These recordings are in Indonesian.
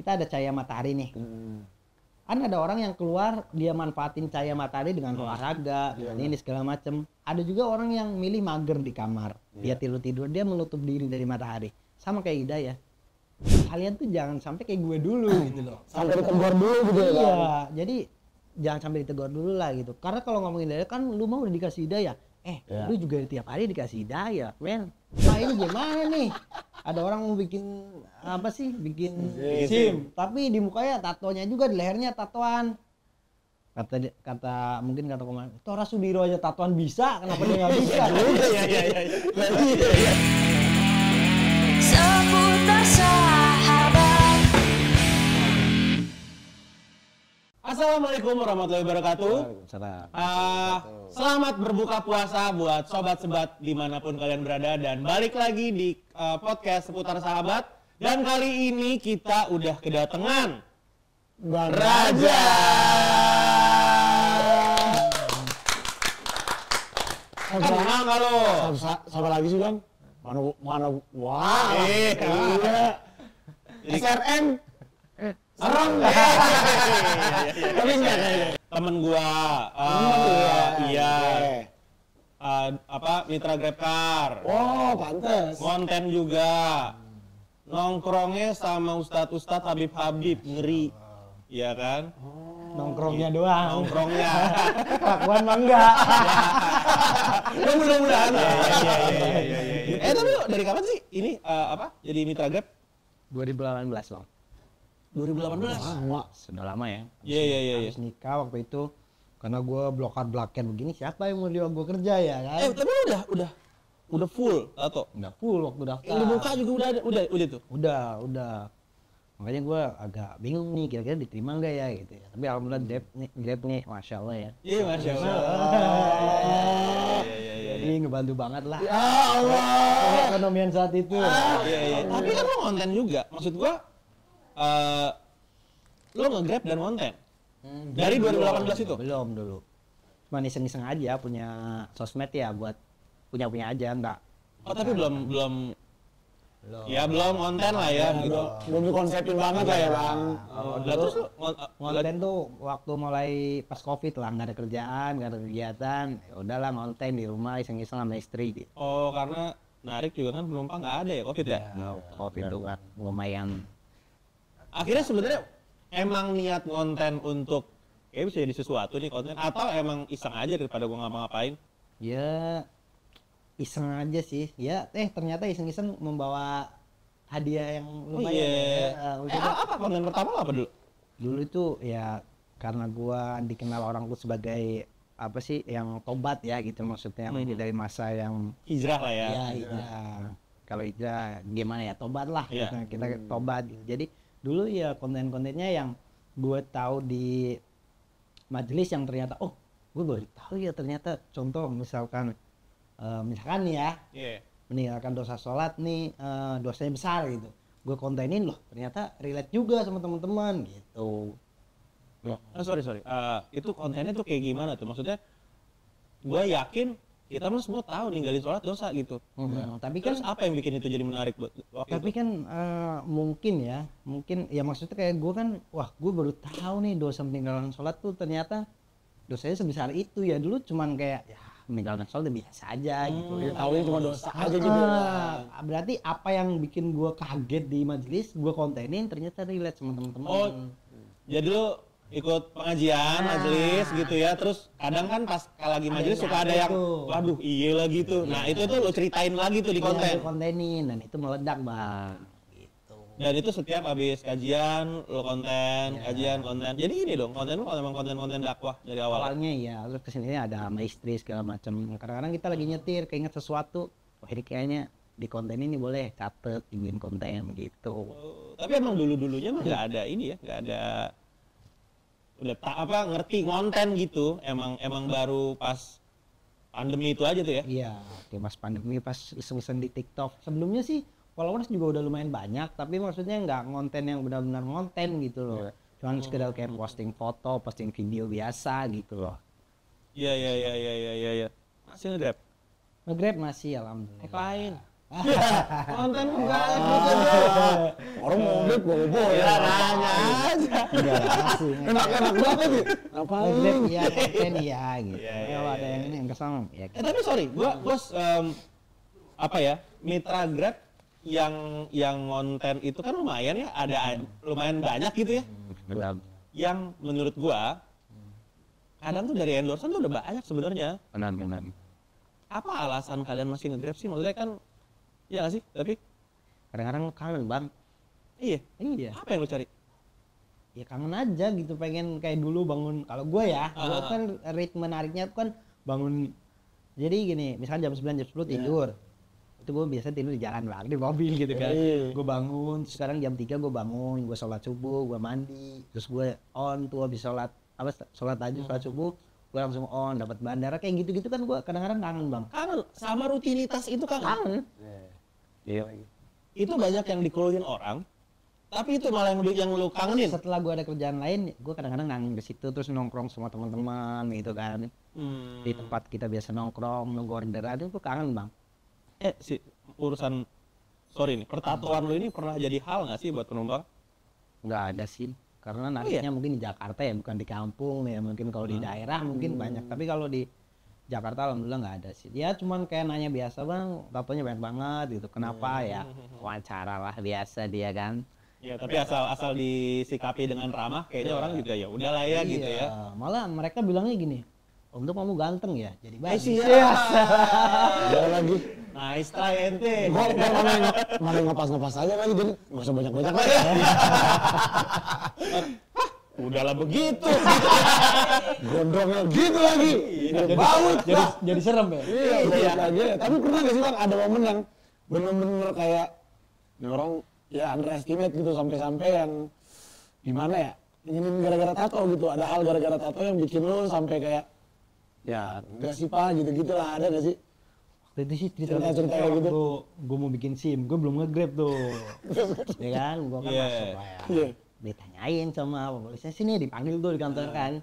kita ada cahaya matahari nih. Kan ada orang yang keluar dia manfaatin cahaya matahari dengan olahraga, dengan ini segala macem. Ada juga orang yang milih mager di kamar, dia tidur dia menutup diri dari matahari. Sama kayak Ida ya. Kalian tuh jangan sampai kayak gue dulu gitu loh. Sampai ditegur dulu gitu ya. Iya, jadi jangan sampai ditegur dulu lah gitu. Karena kalau ngomongin hidayah kan lu mau udah dikasih hidayah. Lu juga tiap hari dikasih hidayah, men. Nah ini gimana nih? Ada orang mau bikin apa sih? Bikin SIM, tapi di mukanya tatonya juga, di lehernya tatoan. Kata mungkin kata kemarin, Tora Sudiro aja tatoan bisa, kenapa dia nggak bisa? Iya. Seputar sahabat. Assalamualaikum warahmatullahi wabarakatuh. Selamat berbuka puasa buat sobat-sobat dimanapun kalian berada, dan balik lagi di podcast seputar sahabat. Dan kali ini kita udah kedatangan Bang Raja. Kenal nggak lo? Siapa lagi sih Bang? Mana? Wah. Iya. SRM. Serem. Tapi enggak kayaknya. Temen gua. Iya. Mitra GrabCar. Oh, pantes. Konten juga. Nongkrongnya sama ustadz Habib ngeri. Iya kan? Nongkrongnya doang. Nongkrongnya. Kelakuan mah enggak. Ya mudah-mudahan. Iya. Tapi lo dari kapan sih ini jadi mitra Grab? 2018 loh. 2018. Sudah lama ya. Iya. Habis nikah waktu itu, karena gue blokad-blakan begini, siapa yang mau gue kerja ya kan? Tapi lo udah full atau? Nggak full waktu daftar. Yang dibuka juga udah tuh. Udah. Makanya gue agak bingung nih, kira-kira diterima nggak ya gitu ya. Tapi alhamdulillah Grab nih, masya Allah ya. Iya, masya Allah. Iya. Jadi ngebantu banget lah. Ya Allah. Ekonomian saat itu. Iya. Tapi kan lo konten juga. Maksud gue, lo nge-Grab dan konten. Dari 2018 itu? Belum dulu. Cuma iseng-iseng aja punya sosmed ya, buat punya aja, enggak. Oh, tapi belum. Ya belum konten lah ya gitu. Belum dikonsepin banget lah ya Bang. Lah terus Konten tuh waktu mulai pas Covid lah, nggak ada kerjaan, nggak ada kegiatan, ya udahlah ngonten di rumah iseng-iseng sama istri gitu. Oh, karena narik juga kan penumpang nggak ada ya Covid ya? Covid itu kan lumayan. Akhirnya sebenarnya emang niat konten untuk kayak bisa jadi sesuatu nih konten, atau emang iseng aja daripada gua ngapa-ngapain? Ya iseng aja sih. Ya ternyata iseng-iseng membawa hadiah yang lumayan. Apa konten pertama lo apa dulu? Dulu itu ya karena gua dikenal orang tuh sebagai apa sih yang tobat ya gitu, maksudnya dari masa yang Hijrah lah ya. Iya. Kalau hijrah gimana ya, tobat lah Iya. kita tobat gitu. Jadi dulu ya konten-kontennya yang gue tahu di majelis yang ternyata gue baru tahu ya ternyata, contoh misalkan nih ya, meninggalkan dosa sholat nih dosanya besar gitu, gue kontenin loh ternyata relate juga sama teman-teman gitu. Sorry. Itu kontennya tuh kayak gimana tuh? Maksudnya gue yakin kita mah semua tahu ninggalin sholat dosa gitu. Tapi kan terus apa yang bikin itu jadi menarik buat waktu tapi itu? kan mungkin ya maksudnya kayak gue kan, gue baru tahu nih dosa meninggalkan sholat tuh ternyata dosanya sebesar itu ya. Dulu cuman kayak ya meninggalkan sholat biasa aja gitu. Tahunya cuma dosa aja gitu. Berarti apa yang bikin gue kaget di majelis, gue kontenin ternyata relate sama teman-teman. Oh, jadi lu ikut pengajian, majelis gitu ya, terus kadang kan pas lagi majelis suka ada yang waduh iya lagi tuh. Nah itu tuh lo ceritain lagi tuh di konten. Kontenin, dan itu meledak Bang. Gitu. Dan itu setiap habis kajian lo konten, kajian konten. Jadi ini dong, konten lo memang konten-konten dakwah dari awal. Awalnya ya, terus kesini ada sama istri segala macam. Kadang-kadang kita lagi nyetir, keinget sesuatu, ini kayaknya di konten ini boleh catet, bikin konten gitu. Tapi emang dulunya mah nggak ada ini ya, nggak ada udah ngerti konten gitu, emang baru pas pandemi itu aja tuh ya. Iya, pas pandemi, pas iseng-iseng di TikTok. Sebelumnya sih followers juga udah lumayan banyak, tapi maksudnya nggak konten yang benar-benar konten gitu loh. Cuman sekedar kayak posting foto, posting video biasa gitu loh. Iya. Masih nge-Grab? Nge-Grab masih, alhamdulillah. Ngapain? Konten enggak. Orang mau ngeliat bobo Ya nanya aja. Enggak asli. Enak-enak banget nih. Ngapain? Grab iya, konten iya gitu. Iya, Kalau ada yang ini yang kesel ya. Tapi sorry, gua apa ya, mitra Grab yang konten itu kan lumayan ya, ada lumayan banyak gitu ya. Yang menurut gua kadang tuh dari endorsean tuh udah banyak sebenarnya. Benar. Apa alasan kalian masih nge-Grab sih? Maksudnya kan, iya nggak sih? Tapi Kadang-kadang kangen bang. iya. Iya. Apa yang lo cari? Ya kangen aja gitu, pengen kayak dulu bangun. Kalau gue ya, gue kan ritme menariknya kan bangun. Jadi gini, misalnya jam 9 jam 10 tidur. Itu gue biasa tidur di jalan bang, di mobil gitu kan. Gue bangun, terus sekarang jam 3 gue bangun, gue sholat subuh, gue mandi, terus gue on tuh habis sholat tahajud, sholat subuh, gue langsung on, dapat bandara kayak gitu-gitu kan gue kadang-kadang kangen bang. Kangen sama rutinitas itu kangen. Iya. Itu banyak yang dikeluhin orang, tapi itu malah yang lu kangenin. Setelah gue ada kerjaan lain, gue kadang-kadang kangen ke situ terus nongkrong sama teman-teman gitu kan. Di tempat kita biasa nongkrong, nunggu orderan itu gue kangen bang. Urusan sorry nih, pertatuan lu ini pernah jadi hal nggak sih buat penumpang? Nggak ada sih, karena nariknya mungkin di Jakarta ya, bukan di kampung ya. Mungkin kalau di daerah mungkin banyak, tapi kalau di Jakarta alhamdulillah nggak ada sih. Ya cuman kayak nanya biasa bang, tatonya banyak banget gitu. Kenapa ya? Wawancara lah biasa dia kan. Ya tapi asal disikapi dengan ramah, kayaknya orang juga ya udahlah ya gitu ya. Malah mereka bilangnya gini, untuk kamu ganteng ya, jadi bagus. Ya lagi. Nice try ente. Gua mana ngepas aja lagi, jadi nggak usah banyak-banyak lagi. Udahlah begitu. Gondrongnya gitu lagi. Baut. Jadi serem ya. Iya, lagi. Tapi pernah nggak sih bang ada momen yang bener-bener kayak ini orang ya underestimate gitu sampai yang gimana ya? Ingin gara-gara tato gitu. Ada hal gara-gara tato yang bikin lo sampai kayak ya enggak sih pak gitu-gitu lah, ada nggak sih? Waktu itu sih cerita kayak gitu. Gue mau bikin SIM, gue belum nge-grab tuh. Ya kan, gue kan masuk lah ya. Iya. Ditanyain sama polisnya, sini dipanggil tuh di kantor kan.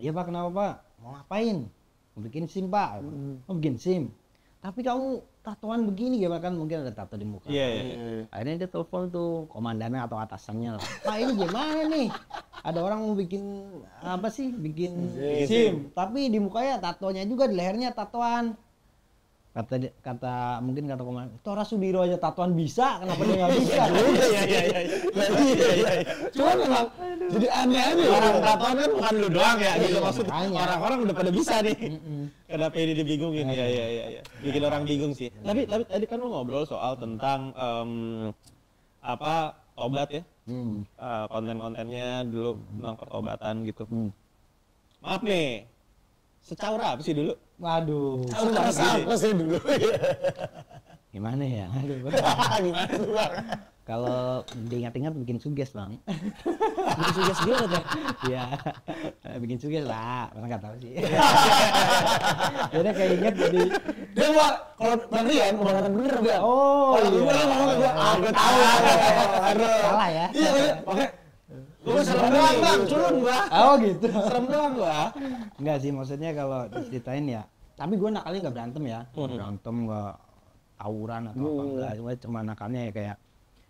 Iya pak, kenapa pak? Mau ngapain? Mau bikin SIM pak. Mau bikin SIM. Tapi kamu tatoan begini gimana, kan mungkin ada tato di muka. Iya. Akhirnya dia telepon tuh komandannya atau atasannya lah. Pak ini gimana nih? Ada orang mau bikin apa sih? Bikin SIM. Tapi di mukanya tatonya juga, di lehernya tatoan. Kata komandan, Tora Sudiro aja tatoan bisa, kenapa dia nggak bisa? Iya. Cuman memang jadi aneh aja. Orang tatoan kan bukan lu doang ya gitu, maksudnya Makanya. orang-orang udah pada bisa nih. Kenapa ini dibingungin? Iya. Bikin orang bingung sih. Tapi tadi kan lu ngobrol soal tentang obat ya. Konten-kontennya dulu tentang perobatan gitu. Maaf nih. Secaura apa sih dulu? Waduh, Apa sih dulu? gimana ya? Aduh, Gimana tuh bang? kalau diingat-ingat bikin suges bang. Bikin suges gimana tuh? Iya, bikin suges lah, orang nggak tahu sih. Jadi kayak inget jadi. Dia gua kalau Bang Rian kebangetan bener dia. Oh Kalau iya. gua ngomong ke gua, gua tahu. Salah ya. Iya, makanya Lu serem doang bang, culun gua. Oh gitu. Serem doang gua. Enggak sih, maksudnya kalau diceritain ya. Tapi gue nakalnya nggak berantem ya. Berantem nggak tawuran atau apa enggak. Cuma nakalnya ya kayak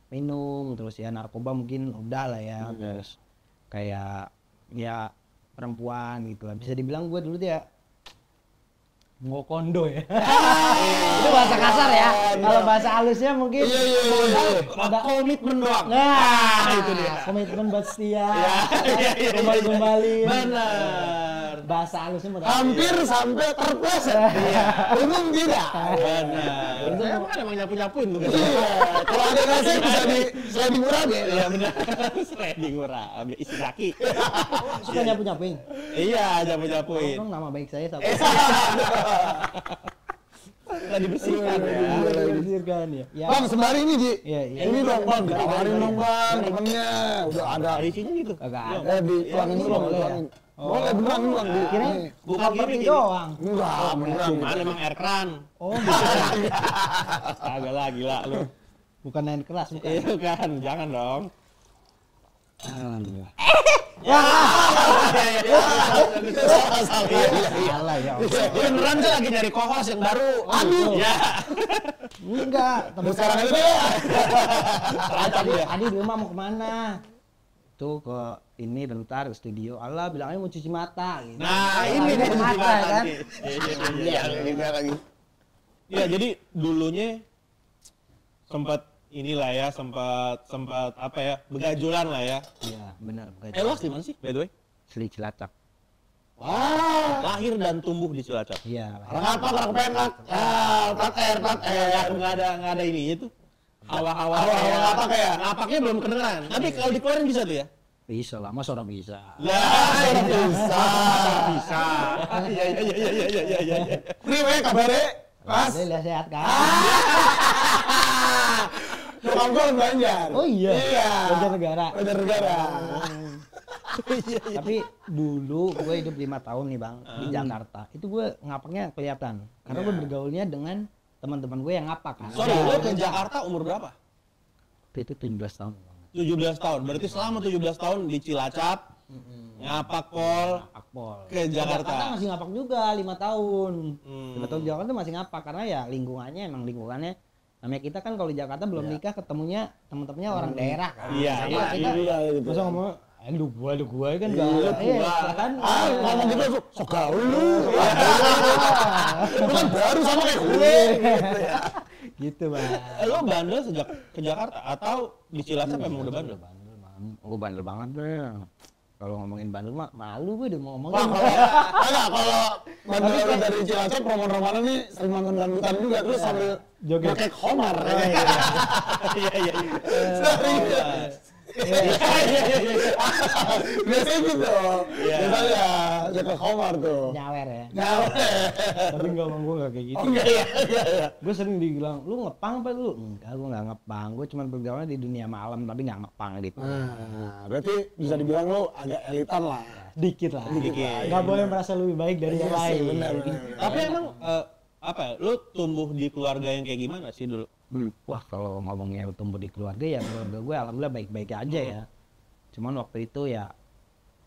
minum, terus ya narkoba mungkin udah lah ya. Terus kayak ya perempuan gitu lah. Bisa dibilang gue dulu dia ngokondo ya. Itu bahasa kasar ya. Kalau bahasa halusnya mungkin Ada komitmen doang. nah, itu dia. komitmen buat setia. Iya. Kembali. Benar. Bahasa halusnya mau hampir sampai terpleset. Untung tidak. Benar. Itu emang nyapu-nyapuin tuh. Iya. Kalau ada nasi bisa di sliding murah deh. Iya benar. Sliding murah, ambil isi kaki. suka nyapu-nyapuin. Iya, nyapu-nyapuin. Tolong nama baik saya Eh, Tadi dibersihkan ya. Dibersihkan ya. Ya. Bang, sembari ini Ji. Iya. Ini dong Bang, ditawarin dong Bang, temennya. Udah ada. Isinya gitu. Kagak ada. Dituangin dulu Bang, dituangin. Boleh beneran nih Bang. Kira Ini. Bukan seperti gini. doang. Enggak, beneran. Cuman emang air keran. Oh, bukan. Kagak lah gila lu. Bukan main keras, bukan. Iya kan, jangan dong. Alhamdulillah. Salah ya. Beneran saya lagi nyari co-host yang baru. Aduh. Ya. Enggak, temen Sekarang itu ya. tadi di rumah mau kemana? Tuh ke ini bentar ke studio. Allah bilangnya mau cuci mata gitu. Nah, ini Bilangnya nih ke mata kan. Iya, lagi. Iya, jadi dulunya sempat inilah ya, sempat apa ya, begajulan lah ya. Iya, benar. Lo asli mana sih, by the way? Seli Cilacap. Wah. Lahir dan tumbuh di Cilacap. Iya. Orang apa? Orang penak. Plat R. Nggak ada ininya tuh. Hawa-hawa Hawa-hawa ngapak ya? ngapaknya belum kedengeran. Tapi kalau dikeluarin bisa tuh ya? Bisa lah, masa orang bisa. Lah, itu Bisa. bisa. Iya. Priwe kabare? Pas. Udah sehat kan? Nyokap gue orang Banjar. Oh iya. Iya. Banjarnegara. Banjarnegara. Tapi dulu gue hidup 5 tahun nih bang di Jakarta. Itu gue ngapaknya kelihatan. Karena gue bergaulnya dengan teman-teman gue yang ngapak kan. Sorry, lo ke Jakarta umur berapa? Itu 17 tahun. Bang. 17 tahun. Berarti selama 17 tahun di Cilacap, ngapak pol Akpol. ke Jakarta. Masih ngapak juga 5 tahun. 5 tahun di Hmm. Jakarta masih ngapak karena ya lingkungannya namanya kita kan kalau di Jakarta belum nikah ketemunya teman-temannya orang daerah kan. Iya, Sama iya, kita Iya gitu. masa ngomong lu gua kan Iya, enggak. gua. kan. Ngomong gitu sok gaul lu. Lu kan baru sama kayak gue. Gitu, Bang. Lo bandel sejak ke Jakarta atau di Cilacap emang udah bandel? Gue bandel banget deh. Kalau ngomongin bandel mah malu gue udah mau ngomongin. Wah, kalau bandel orang dari Cilacap, roman-romanan nih sering nonton dangdutan juga terus sambil Joget. pakai Komar. Iya. Biasanya gitu. Biasanya pakai Komar tuh. Nyawer ya. Nah, Tapi enggak bang, gue enggak kayak gitu. enggak ya. Gue sering dibilang, lu ngepang apa lu? Enggak, gue enggak ngepang. Gue cuma bergaulnya di dunia malam tapi enggak ngepang gitu. Nah, berarti bisa dibilang lu agak elitan lah. Dikit lah. Dikit. Enggak boleh merasa lebih baik dari yang Iya sih, lain. benar. Tapi emang apa ya, lo tumbuh di keluarga yang kayak gimana sih dulu? Wah, kalau ngomongnya tumbuh di keluarga ya keluarga gue alhamdulillah baik-baik aja ya. Cuman waktu itu ya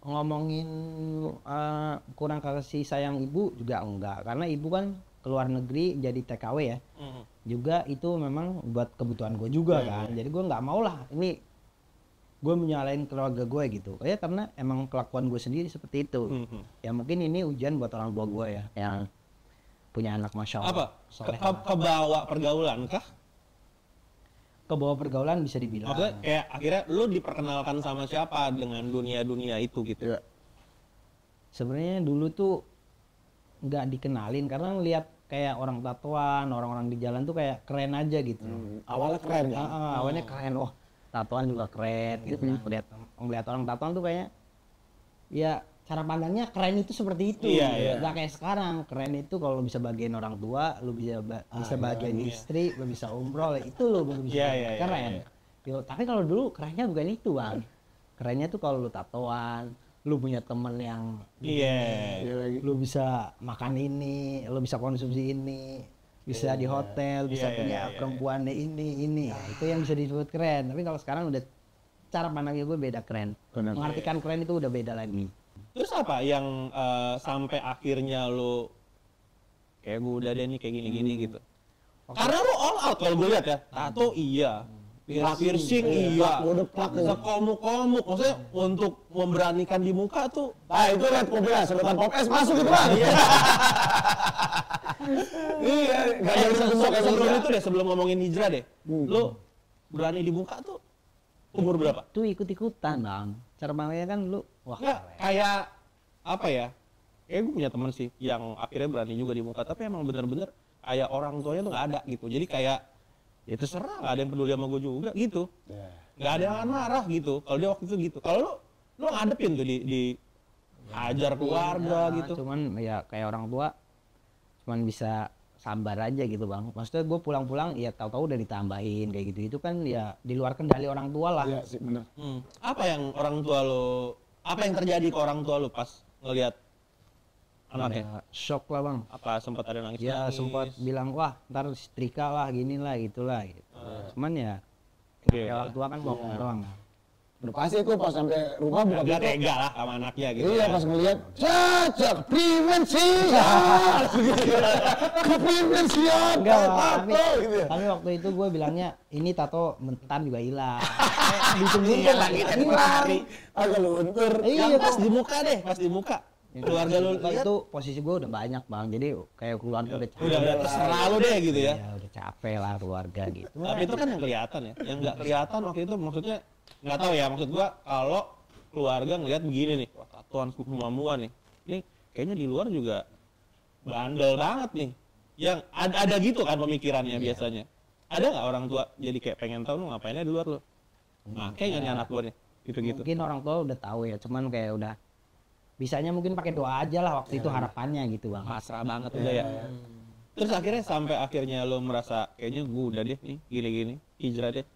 ngomongin kurang kasih sayang ibu juga enggak. Karena ibu kan keluar negeri jadi TKW ya. Juga itu memang buat kebutuhan gue juga kan. Jadi gue nggak mau lah ini gue menyalahin keluarga gue gitu. Ya karena emang kelakuan gue sendiri seperti itu. Ya mungkin ini ujian buat orang tua gue ya yang punya anak masya Allah. Apa? soleh. Kebawa pergaulan kah? Ke bawah pergaulan bisa dibilang. Maksudnya kayak akhirnya lo diperkenalkan sama siapa dengan dunia-dunia itu gitu? Sebenarnya dulu tuh nggak dikenalin karena ngeliat kayak orang tatoan, orang-orang di jalan tuh kayak keren aja gitu. Awalnya keren kan? Awalnya keren, wah tatoan juga keren gitu. Ngeliat orang tatoan tuh kayak ya cara pandangnya keren itu seperti itu. Iya. Nggak kayak sekarang. Keren itu kalau bisa bagian orang tua, lu bisa bagian istri, lu bisa umroh, itu lu baru bisa Iya. keren. Yo, tapi kalau dulu kerennya bukan itu bang. Kerennya tuh kalau lu tatoan, lu punya temen yang Iya. lu bisa makan ini, lu bisa konsumsi ini, bisa di hotel, bisa punya perempuannya ini. Ya, itu yang bisa disebut keren. Tapi kalau sekarang udah cara pandangnya gue beda keren. Mengartikan keren itu udah beda lagi. Terus apa yang sampai akhirnya lo kayak gue udah deh nih kayak gini-gini gitu? Karena lo all out kalau gue lihat ya, tato iya, piercing iya, sekomuk-komuk, maksudnya untuk memberanikan di muka tuh. Nah itu red pop ya, sedotan pop es masuk gitu lah. Iya, nggak ada Sebelum itu deh, sebelum ngomongin hijrah deh, lo berani di muka tuh umur berapa? Tuh ikut-ikutan bang. Cara pandangnya kan lu, wah Nggak, kayak apa ya? Kayak gue punya temen sih yang akhirnya berani juga di muka, tapi emang bener-bener kayak orang tuanya tuh nggak ada gitu. Jadi kayak ya terserah, nggak ada yang peduli sama gue juga gitu. Nggak ada yang akan marah gitu. Kalau dia waktu itu gitu. Kalau lo ngadepin tuh di ajar keluarga gitu. Cuman ya kayak orang tua, cuman bisa sabar aja gitu bang. Maksudnya gue pulang-pulang ya tahu-tahu udah ditambahin kayak gitu. Itu kan ya di luar kendali orang tua lah. Iya sih benar. Apa yang orang tua lo, apa yang terjadi ke orang tua lo pas ngelihat anaknya? Ya, shock lah bang. Apa sempat ada nangis? Ya sempat bilang wah ntar setrika lah gini lah gitulah gitu. Cuman ya Oke. kayak orang tua kan bohong doang kan. Udah pasti tuh pas sampai rumah buka Agak pintu. tega lah sama anaknya gitu. Iya, kan. pas ngeliat, cacak, prevensian, keprevensian, Enggak, tato, gitu ya. tapi waktu itu gue bilangnya ini tato mentan juga hilang. Ditungguin Iya kok lagi hilang. tempo hari. Agak luntur. Iya, Yang pas di muka deh, pas di muka. Keluarga lu Nah, lihat itu posisi gue udah banyak bang, jadi kayak keluarga udah capek. udah terserah lu deh gitu ya. Ya udah capek lah keluarga gitu. Tapi itu kan yang kelihatan ya. Yang nggak kelihatan waktu itu maksudnya nggak tahu ya, maksud gua kalau keluarga ngelihat begini nih, wah tatoan kuku mamua nih. Ini kayaknya di luar juga bandel banget nih. Yang ada gitu kan pemikirannya biasanya. Ada nggak orang tua jadi kayak pengen tahu lu ngapainnya di luar lu? Nah, kayak nggak nih anak gua nih, gitu-gitu. Mungkin orang tua udah tahu ya, cuman kayak udah bisanya mungkin pakai doa aja lah waktu itu harapannya gitu bang. Pasrah banget udah ya. Terus akhirnya sampai akhirnya lo merasa kayaknya gua udah deh nih gini-gini hijrah deh.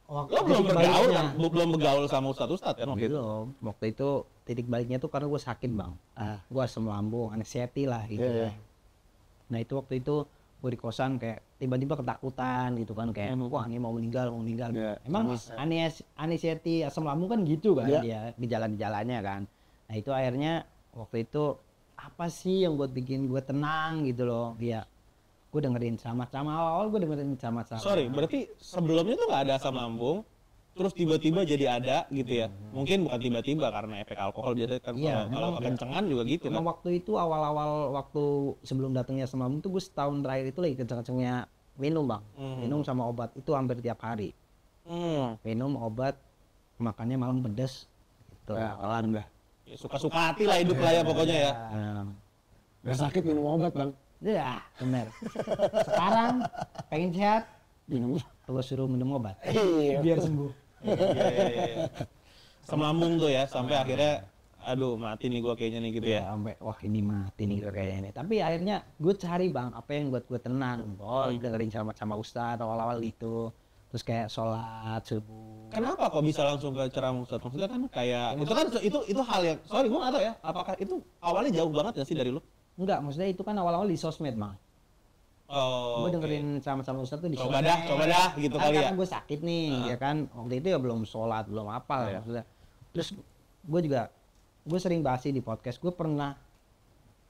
Waktu Lo belum titik bergaul baliknya- kan? Belum bergaul sama ustadz kan waktu itu? Belum. Waktu itu titik baliknya tuh karena gue sakit bang. Gue asam lambung, anxiety lah gitu. Iya, iya. kan. Nah itu waktu itu gue di kosan kayak tiba-tiba ketakutan gitu kan kayak wah ini mau meninggal. Iya. Emang anxiety asam lambung kan gitu kan Iya. dia gejala-gejalanya kan. Nah itu akhirnya waktu itu apa sih yang buat bikin gue tenang gitu loh. Iya. Gue dengerin sama-sama awal gue dengerin sama-sama. Sorry, berarti sebelumnya tuh nggak ada asam lambung, terus tiba-tiba jadi ada gitu ya? Mungkin bukan tiba-tiba karena efek alkohol biasanya kan Iya, kalau kekencengan juga gitu kan? Emang waktu itu awal-awal waktu sebelum datangnya asam lambung tuh gue setahun terakhir itu lagi kenceng-kencengnya minum bang. Minum sama obat itu hampir tiap hari. Minum obat, makannya malam pedas. Gitu. Ya, alhamdulillah. Ya, suka-suka hati lah hidup lah ya pokoknya ya. Gak sakit minum obat bang. Ya, bener. Sekarang pengen sehat, Minum. gue suruh minum obat. Iya. Biar sembuh. Iya. Asam lambung tuh ya, sampai akhirnya aduh mati nih gua kayaknya nih gitu ya. Sampai wah ini mati nih kayaknya ini. Tapi akhirnya gue cari bang apa yang buat gue tenang. Oh dengerin sama ustadz awal-awal itu. Terus kayak sholat subuh. Kenapa kok bisa langsung ke ceramah Ustadz? Maksudnya kan kayak itu kan itu hal yang sorry gua nggak tahu ya, apakah itu awalnya jauh banget nggak sih dari lu? Enggak, maksudnya itu kan awal-awal di sosmed bang. Oh, Gue dengerin sama-sama ustadz tuh di Coba sosmed. dah gitu kali ya. Karena gue sakit nih, ya kan. Waktu itu ya belum sholat, belum apa Iya. maksudnya. Terus gue sering bahas sih di podcast. Gue pernah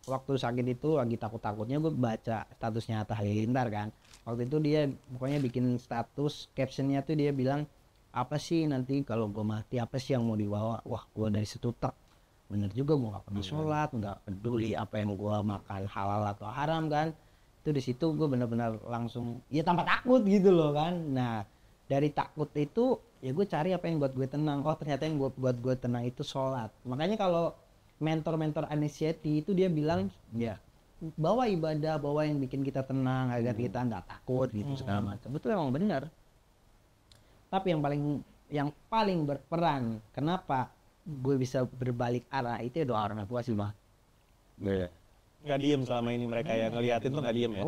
waktu sakit itu lagi takut-takutnya gue baca statusnya Atta Halilintar kan. Waktu itu dia pokoknya bikin status captionnya tuh dia bilang apa sih nanti kalau gue mati apa sih yang mau dibawa? Wah gue dari situ tak bener juga gue nggak pernah sholat, nggak peduli apa yang gue makan halal atau haram kan. Itu di situ gue benar-benar langsung ya tanpa takut gitu loh kan. Nah dari takut itu ya gue cari apa yang buat gue tenang. Oh ternyata yang buat gue tenang itu sholat. Makanya kalau mentor-mentor anxiety itu dia bilang ya bawa ibadah, bawa yang bikin kita tenang agar kita nggak takut gitu segala macam. Betul emang benar. Tapi yang paling berperan kenapa gue bisa berbalik arah itu ya doa orang tua sih bang. Nggak diem selama ini mereka yang ngeliatin tuh nggak diem ya.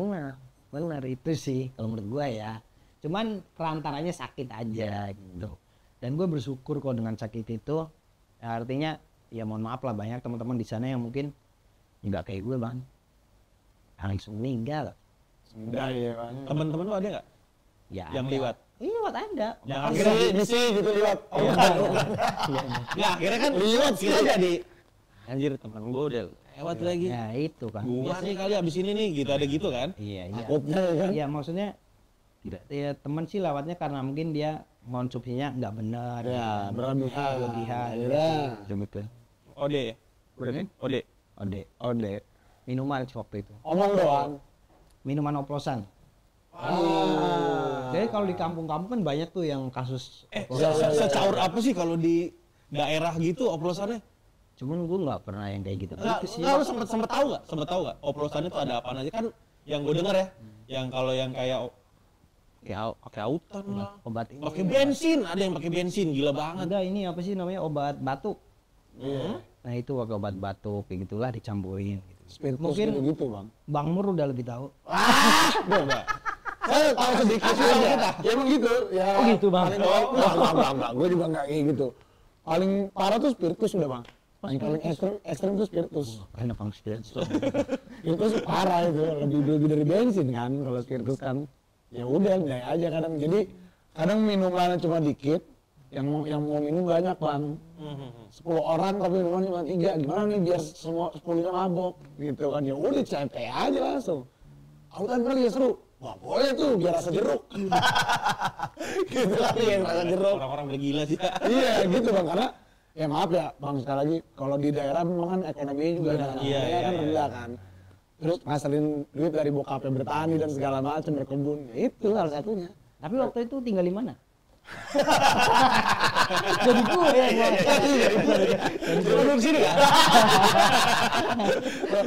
Benar itu sih kalau menurut gue ya. Cuman perantaranya sakit aja gitu. Dan gue bersyukur kok dengan sakit itu. Ya, artinya ya mohon maaf lah banyak teman-teman di sana yang mungkin nggak kayak gue bang. Langsung meninggal. Enggak ya bang. Temen-temen lu ada nggak Ya. yang ada. liwat? Iya ada. Yang Makanya- akhirnya Misi gitu lihat. Oh, Iya, bukan. iya, iya. Nggak akhirnya kan Liwat sih. kita jadi anjir temen gua udah lewat lagi. Ya itu kan. Gua nih kali abis ini nih gitu ada gitu kan? Iya iya. Takutnya ya kan. Ya maksudnya tidak ya teman sih lewatnya karena mungkin dia konsumsinya nggak benar. Ya berlebihan. Berlebihan. Akhirnya. Betul. Ode ya? Ode. Ode. Minuman waktu itu. Omong doang. Minuman oplosan. Jadi kalau di kampung-kampung kan banyak tuh yang kasus oplosan. Secaur apa sih kalau di daerah gitu oplosannya? Cuman gue nggak pernah yang kayak gitu. Nggak, Itu sih. lu sempet tahu nggak? Sempet tahu nggak? Oplosannya tuh ada apa aja kan? Yang gue denger ya, yang kalau yang kayak ya pakai autan lah, Obat ini. pakai bensin, ada yang pakai bensin, gila banget. Ada ini apa sih namanya obat batuk. Iya. Nah itu pakai obat batuk kayak gitulah dicampurin. Gitu. Spiritus Mungkin gitu bang. Bang Mur udah lebih tahu. Saya tahu sedikit sih aja. Ya emang gitu. Ya. Oh gitu, Bang. Paling enggak. Gue juga enggak kayak gitu. Paling parah tuh spiritus udah bang. Paling ekstrim tuh spiritus. Karena Bang Spiritus. Spiritus parah itu. Lebih dari bensin kan. Kalau spiritus kan. Ya udah, nilai aja kadang. Jadi kadang minumannya cuma dikit. yang mau minum banyak bang. 10 orang tapi memang cuma 3, gimana nih biar semua 10-nya mabok gitu kan. Ya udah CP aja langsung. Autan kali ya seru. Wah boleh tuh biar rasa jeruk. Gitu kali yang rasa jeruk. Orang-orang bergila sih. Iya gitu bang, karena ya maaf ya bang, sekali lagi kalau di daerah memang kan ekonominya juga Iya, kan iya, rendah kan. Terus ngasalin duit dari bokapnya bertani dan segala macam, berkebun. Ya, itu salah satunya. Tapi waktu itu tinggal di mana? Jadi gue ya gue. Duduk sini kan?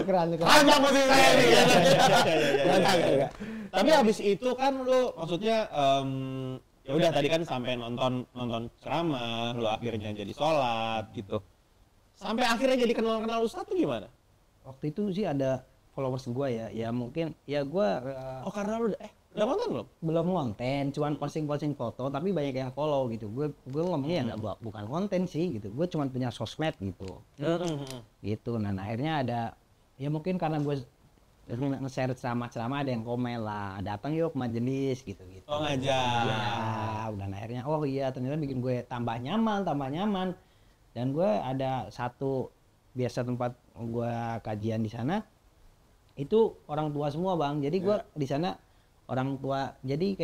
Keren. Panjang masih saya nih. Iya. Tapi habis itu kan lu maksudnya ya udah tadi kan sampai nonton ceramah, lu akhirnya jadi sholat gitu. Sampai akhirnya jadi kenal Ustadz tuh gimana? Waktu itu sih ada followers gue ya mungkin ya gue Oh karena lu udah nonton belum? belum konten, cuman posting foto, tapi banyak yang follow gitu. Gue ngomongnya ya nggak bukan konten sih gitu. Gue cuman punya sosmed gitu. Gitu. Nah akhirnya ada ya mungkin karena gue nge-share ceramah ada yang komen lah, datang yuk ke majelis gitu. Oh ngajak. Ya, udah akhirnya oh iya ternyata bikin gue tambah nyaman. Dan gue ada satu biasa tempat gue kajian di sana itu orang tua semua bang. Jadi gue di sana orang tua, jadi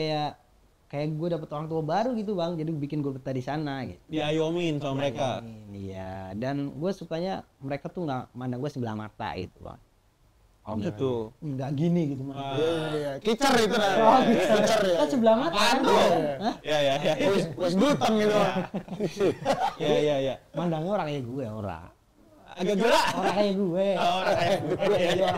kayak gue dapet orang tua baru gitu bang, jadi bikin gue betah di sana gitu. Diayomin sama mereka. Iya, dan gue sukanya mereka tuh nggak mandang gue sebelah mata itu bang. Oh gitu. Nggak gini gitu bang. Iya, kicer itu nah. Oh, Kicer ya. kan sebelah mata kan Aduh. tuh. Ya. Wes dutan gitu. Ya. Mandangnya orang kayak gue orang. Agak gerak. Orang kayak gue. Iya.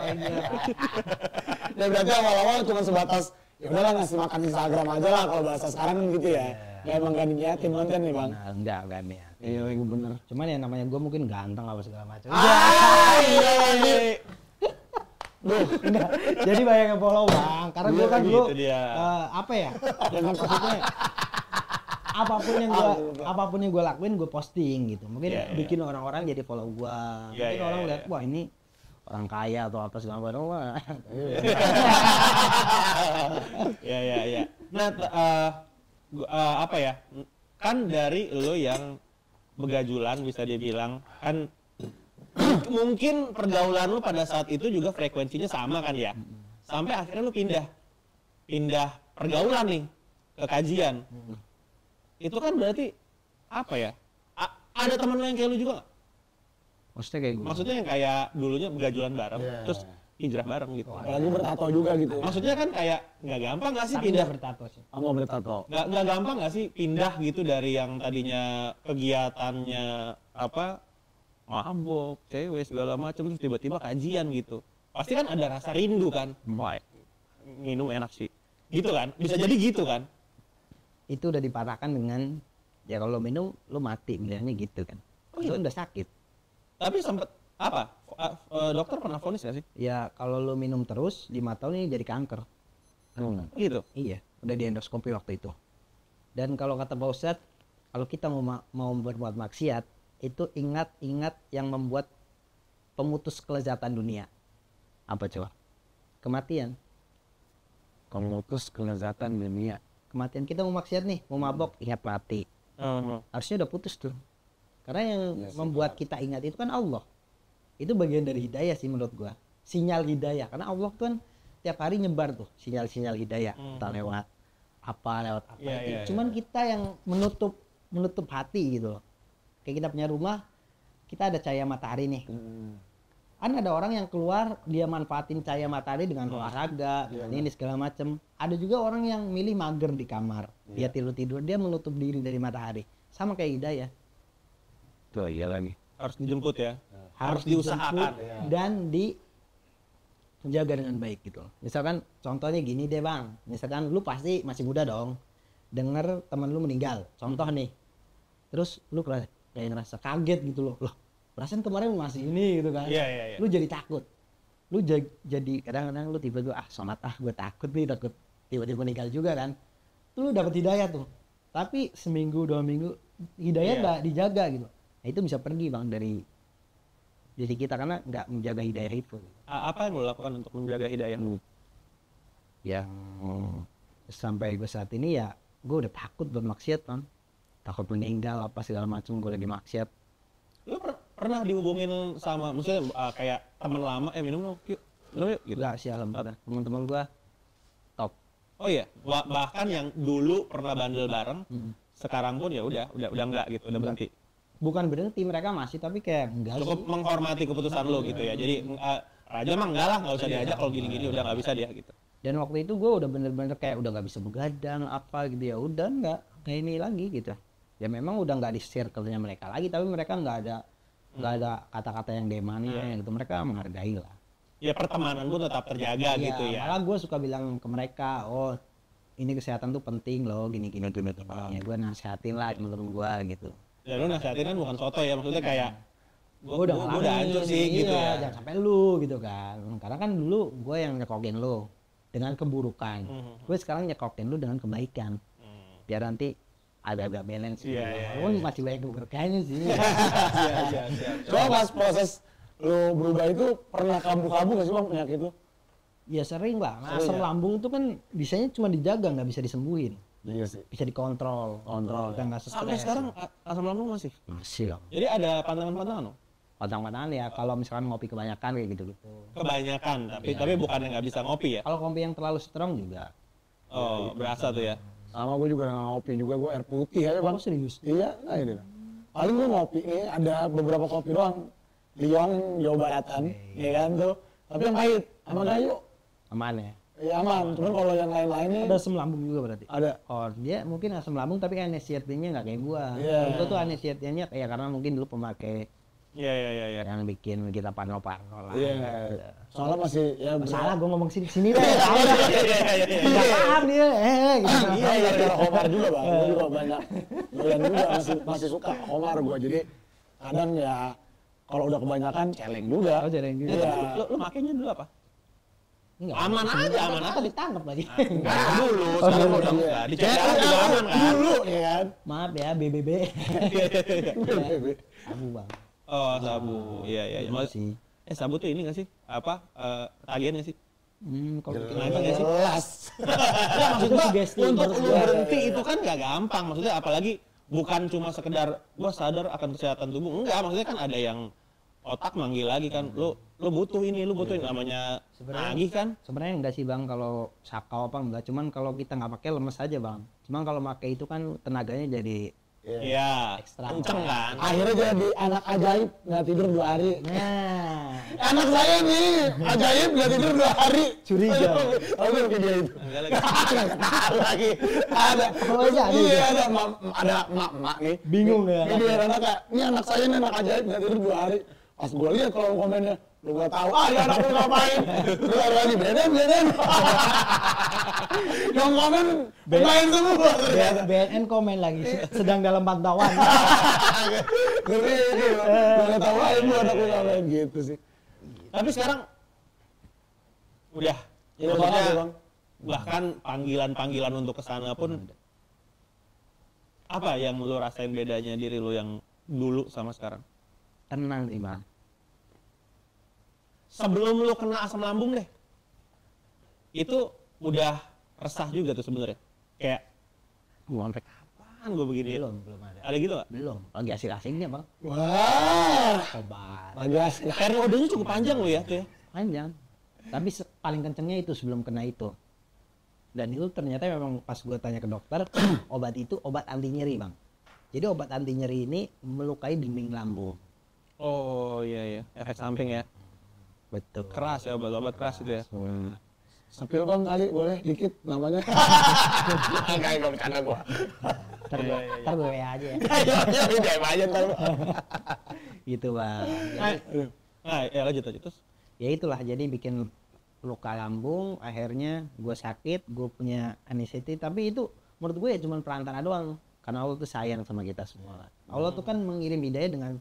Ya berarti awal-awal cuma sebatas ya udahlah ngasih makan Instagram aja lah kalau bahasa sekarang kan gitu ya. Ya emang gak niatin konten nih bang. Nah, enggak nih. Iya bener. Cuman ya namanya gue mungkin ganteng apa segala macam. Iya. Enggak. Jadi banyak yang follow bang, karena gue kan dulu Gitu dia. apa ya? Maksudnya apapun yang gue lakuin gue posting gitu. Mungkin bikin orang-orang jadi follow gue. Mungkin orang lihat wah ini orang kaya atau apa segala macam. Ya. Nah, apa ya? Kan dari lo yang begajulan bisa dibilang kan mungkin pergaulan lu pada saat itu juga frekuensinya sama kan ya? Sampai akhirnya lu pindah pergaulan nih ke kajian. Itu kan berarti apa ya? Ada teman lu yang kayak lu juga nggak? Maksudnya kayak gue. Maksudnya yang kayak dulunya begajulan bareng, terus hijrah bareng gitu. Apalagi bertato juga gitu. Maksudnya kan kayak nggak gampang nggak sih Tapi pindah? nggak bertato sih. Mau bertato. Nggak gampang nggak sih pindah gitu dari yang tadinya kegiatannya apa mabok, cewek segala macam terus tiba-tiba kajian gitu. Pasti kan ada rasa rindu kan? Wah, minum enak sih. Gitu kan? Bisa jadi gitu kan? Itu udah dipatahkan dengan ya kalau minum lu mati bilangnya gitu kan. Itu udah sakit. Tapi sempet apa? Dokter pernah vonis nggak sih? Ya kalau lu minum terus 5 tahun ini jadi kanker. Gitu. Iya, udah di endoskopi waktu itu. Dan kalau kata Pak Ustadz, kalau kita mau berbuat maksiat, itu ingat yang membuat pemutus kelezatan dunia. Apa coba? Kematian. Pemutus kelezatan dunia. Kematian kita mau maksiat nih, mau mabok, ingat mati. Harusnya udah putus tuh. Karena yang membuat kita ingat itu kan Allah. Itu bagian dari hidayah sih menurut gua. Sinyal hidayah. Karena Allah tuh kan tiap hari nyebar tuh sinyal-sinyal hidayah. Entah lewat apa. Cuman kita yang menutup hati gitu loh. Kayak kita punya rumah, kita ada cahaya matahari nih. Kan ada orang yang keluar, dia manfaatin cahaya matahari dengan olahraga, dengan ini segala macem. Ada juga orang yang milih mager di kamar. Dia tidur, dia menutup diri dari matahari. Sama kayak hidayah. Tuh iya lagi. Harus dijemput ya. Harus diusahakan dan dijaga dengan baik gitu. Misalkan contohnya gini deh bang, misalkan lu pasti masih muda dong, denger temen lu meninggal, contoh nih, terus lu kayak ngerasa kaget gitu loh, perasaan kemarin masih ini gitu kan, lu jadi takut, lu jadi kadang-kadang lu tiba-tiba sholat gue takut tiba-tiba meninggal juga kan, lu dapet hidayah tuh, tapi seminggu 2 minggu hidayah nggak dijaga gitu, nah itu bisa pergi bang dari diri kita karena nggak menjaga hidayah itu. Apa yang lo lakukan untuk menjaga hidayah lu? Yang sampai gue saat ini ya gue udah takut bermaksiat kan, takut meninggal apa segala macam, gue lagi maksiat. Lu pernah dihubungin sama maksudnya kayak teman lama minum yuk gitu. Enggak sih, alhamdulillah teman-teman gue top. Oh iya, bahkan yang dulu pernah bandel bareng, sekarang pun ya udah enggak gitu, udah berhenti. Bukan berhenti, mereka masih, tapi kayak enggak Cukup menghormati keputusan lo gitu ya. Jadi Raja mah enggak lah, nggak usah diajak kalau gini-gini udah nggak bisa dia gitu. Dan waktu itu gue udah bener-bener kayak udah nggak bisa begadang apa gitu ya, udah nggak kayak ini lagi gitu. Ya memang udah nggak di circle-nya mereka lagi, tapi mereka nggak ada kata-kata yang demani gitu, mereka menghargai lah. Ya pertemanan pun tetap terjaga gitu ya. Malah gue suka bilang ke mereka, oh ini kesehatan tuh penting loh, gini-gini. Ya gue nasihatin lah temen-temen gue gitu. Ya lu nasihatin kan bukan soto ya, maksudnya kayak Gue udah hancur sih gitu ya. Jangan sampai lu gitu kan. Karena kan dulu gue yang nyekokin lu dengan keburukan. Gue sekarang nyekokin lu dengan kebaikan. Biar nanti agak balance. Iya. Walaupun masih banyak keberkahannya sih. Coba pas proses lu berubah itu pernah kambuh-kambuh nggak sih bang penyakit itu? Ya sering lah. Sering Asam ya? lambung itu kan bisanya cuma dijaga, nggak bisa disembuhin. Iya sih. Bisa dikontrol. Kita nggak Sampai stres. sekarang asam lambung masih. Masih lah. Jadi ada pantangan-pantangan dong. Padang-padang ya kalau misalkan ngopi kebanyakan kayak gitu-gitu. Kebanyakan, tapi bukan yang nggak bisa ngopi ya. Kalau kopi yang terlalu strong juga. Oh, berasa tuh ya. Sama gue juga nggak ngopi juga, gue air putih aja bang. Oh, serius? Iya, nah ini. Paling gue ngopi nih ada beberapa kopi doang. Lyon, Jawa Baratan, ya kan tuh. Tapi yang pahit, sama Gayo. Aman ya. Ya aman, cuman kalau yang lain-lainnya Ada asam lambung juga berarti. ada. Oh, dia mungkin asam lambung tapi anesiatinya nggak kayak gua. Iya. Gua tuh anesiatinya kayak karena mungkin dulu pemakai Iya. yang bikin kita parno-parno lah. Iya. Soalnya masih ya Salah gua ngomong sini deh. Tahu dah. Nggak paham dia. Gitu. Iya, gara-gara Omar juga bang, gue juga banyak doyan juga masih suka Omar gue, jadi kadang ya kalau udah kebanyakan celeng juga. Oh, celeng juga. Iya. Lu makainya dulu apa? Enggak. Aman aja, aman Apa ditangkap lagi? Enggak dulu, sekarang udah enggak. Di CCR juga aman kan? Dulu ya kan. Maaf ya BBB. Abu bang. Oh, sabu. Iya. Sih. Sabu tuh ini nggak sih? Apa? Tagihan nggak sih? Kalau bikin Nah, itu nggak sih? Jelas. Nggak, maksud gua, sugesti untuk menurut lu gua. berhenti itu kan nggak gampang. Maksudnya apalagi bukan cuma sekedar gua sadar akan kesehatan tubuh. Enggak, maksudnya kan ada yang otak manggil lagi kan. Lu butuh ini, lu butuh ini. Namanya nagih kan. Sebenarnya enggak sih bang, kalau sakau apa enggak, cuman kalau kita nggak pakai lemes aja bang. Cuman kalau pakai itu kan tenaganya jadi Iya, Ekstra. kenceng kan. Akhirnya jadi anak ajaib nggak tidur 2 hari. nah Anak saya nih ajaib nggak tidur 2 hari. Curiga. Tahu nggak video itu? Enggak lagi. Nggak lagi. Ada. Oh, iya, ada Iya juga. ada emak nih. Bingung ya. Ini dia anak kayak, ini anak saya nih anak ajaib nggak tidur 2 hari. Pas gue lihat kalau komennya, lu nggak tahu. Ya anak lu ngapain? Lu ada lagi beden. Yang komen main semua ternyata. BNN komen lagi sedang dalam pantauan. Ngeri ini. Gue nggak tahu aja lu anak lu ngapain gitu sih. Tapi sekarang udah. Iya Maksudnya, banget bang. bahkan panggilan-panggilan untuk kesana pun apa yang lu rasain bedanya diri lu yang dulu sama sekarang? Tenang sih bang. Sebelum lu kena asam lambung deh, itu udah resah juga tuh sebenarnya. Kayak Gua sampai apaan gue begini? belum ada. Ada gitu nggak? Belum. Lagi asik-asiknya bang. Wah. Obat. Lagi asik. Periodenya cukup panjang lu ya tuh ya. Panjang. Tapi paling kencengnya itu sebelum kena itu. Dan itu ternyata memang pas gue tanya ke dokter, obat itu obat anti nyeri bang. Jadi obat anti nyeri ini melukai dinding lambung. Oh iya, efek samping ya. Betul. Keras ya, obat-obat keras itu ya. Sepil bang kali boleh dikit namanya. Enggak bercanda gua. Ntar gue WA aja ya. Udah aja ntar. Gitu bang. Nah, ya lanjut terus. Ya itulah, jadi bikin luka lambung, akhirnya gue sakit, gue punya anxiety, tapi itu menurut gue ya cuma perantara doang. Karena Allah tuh sayang sama kita semua. Allah tuh kan mengirim hidayah dengan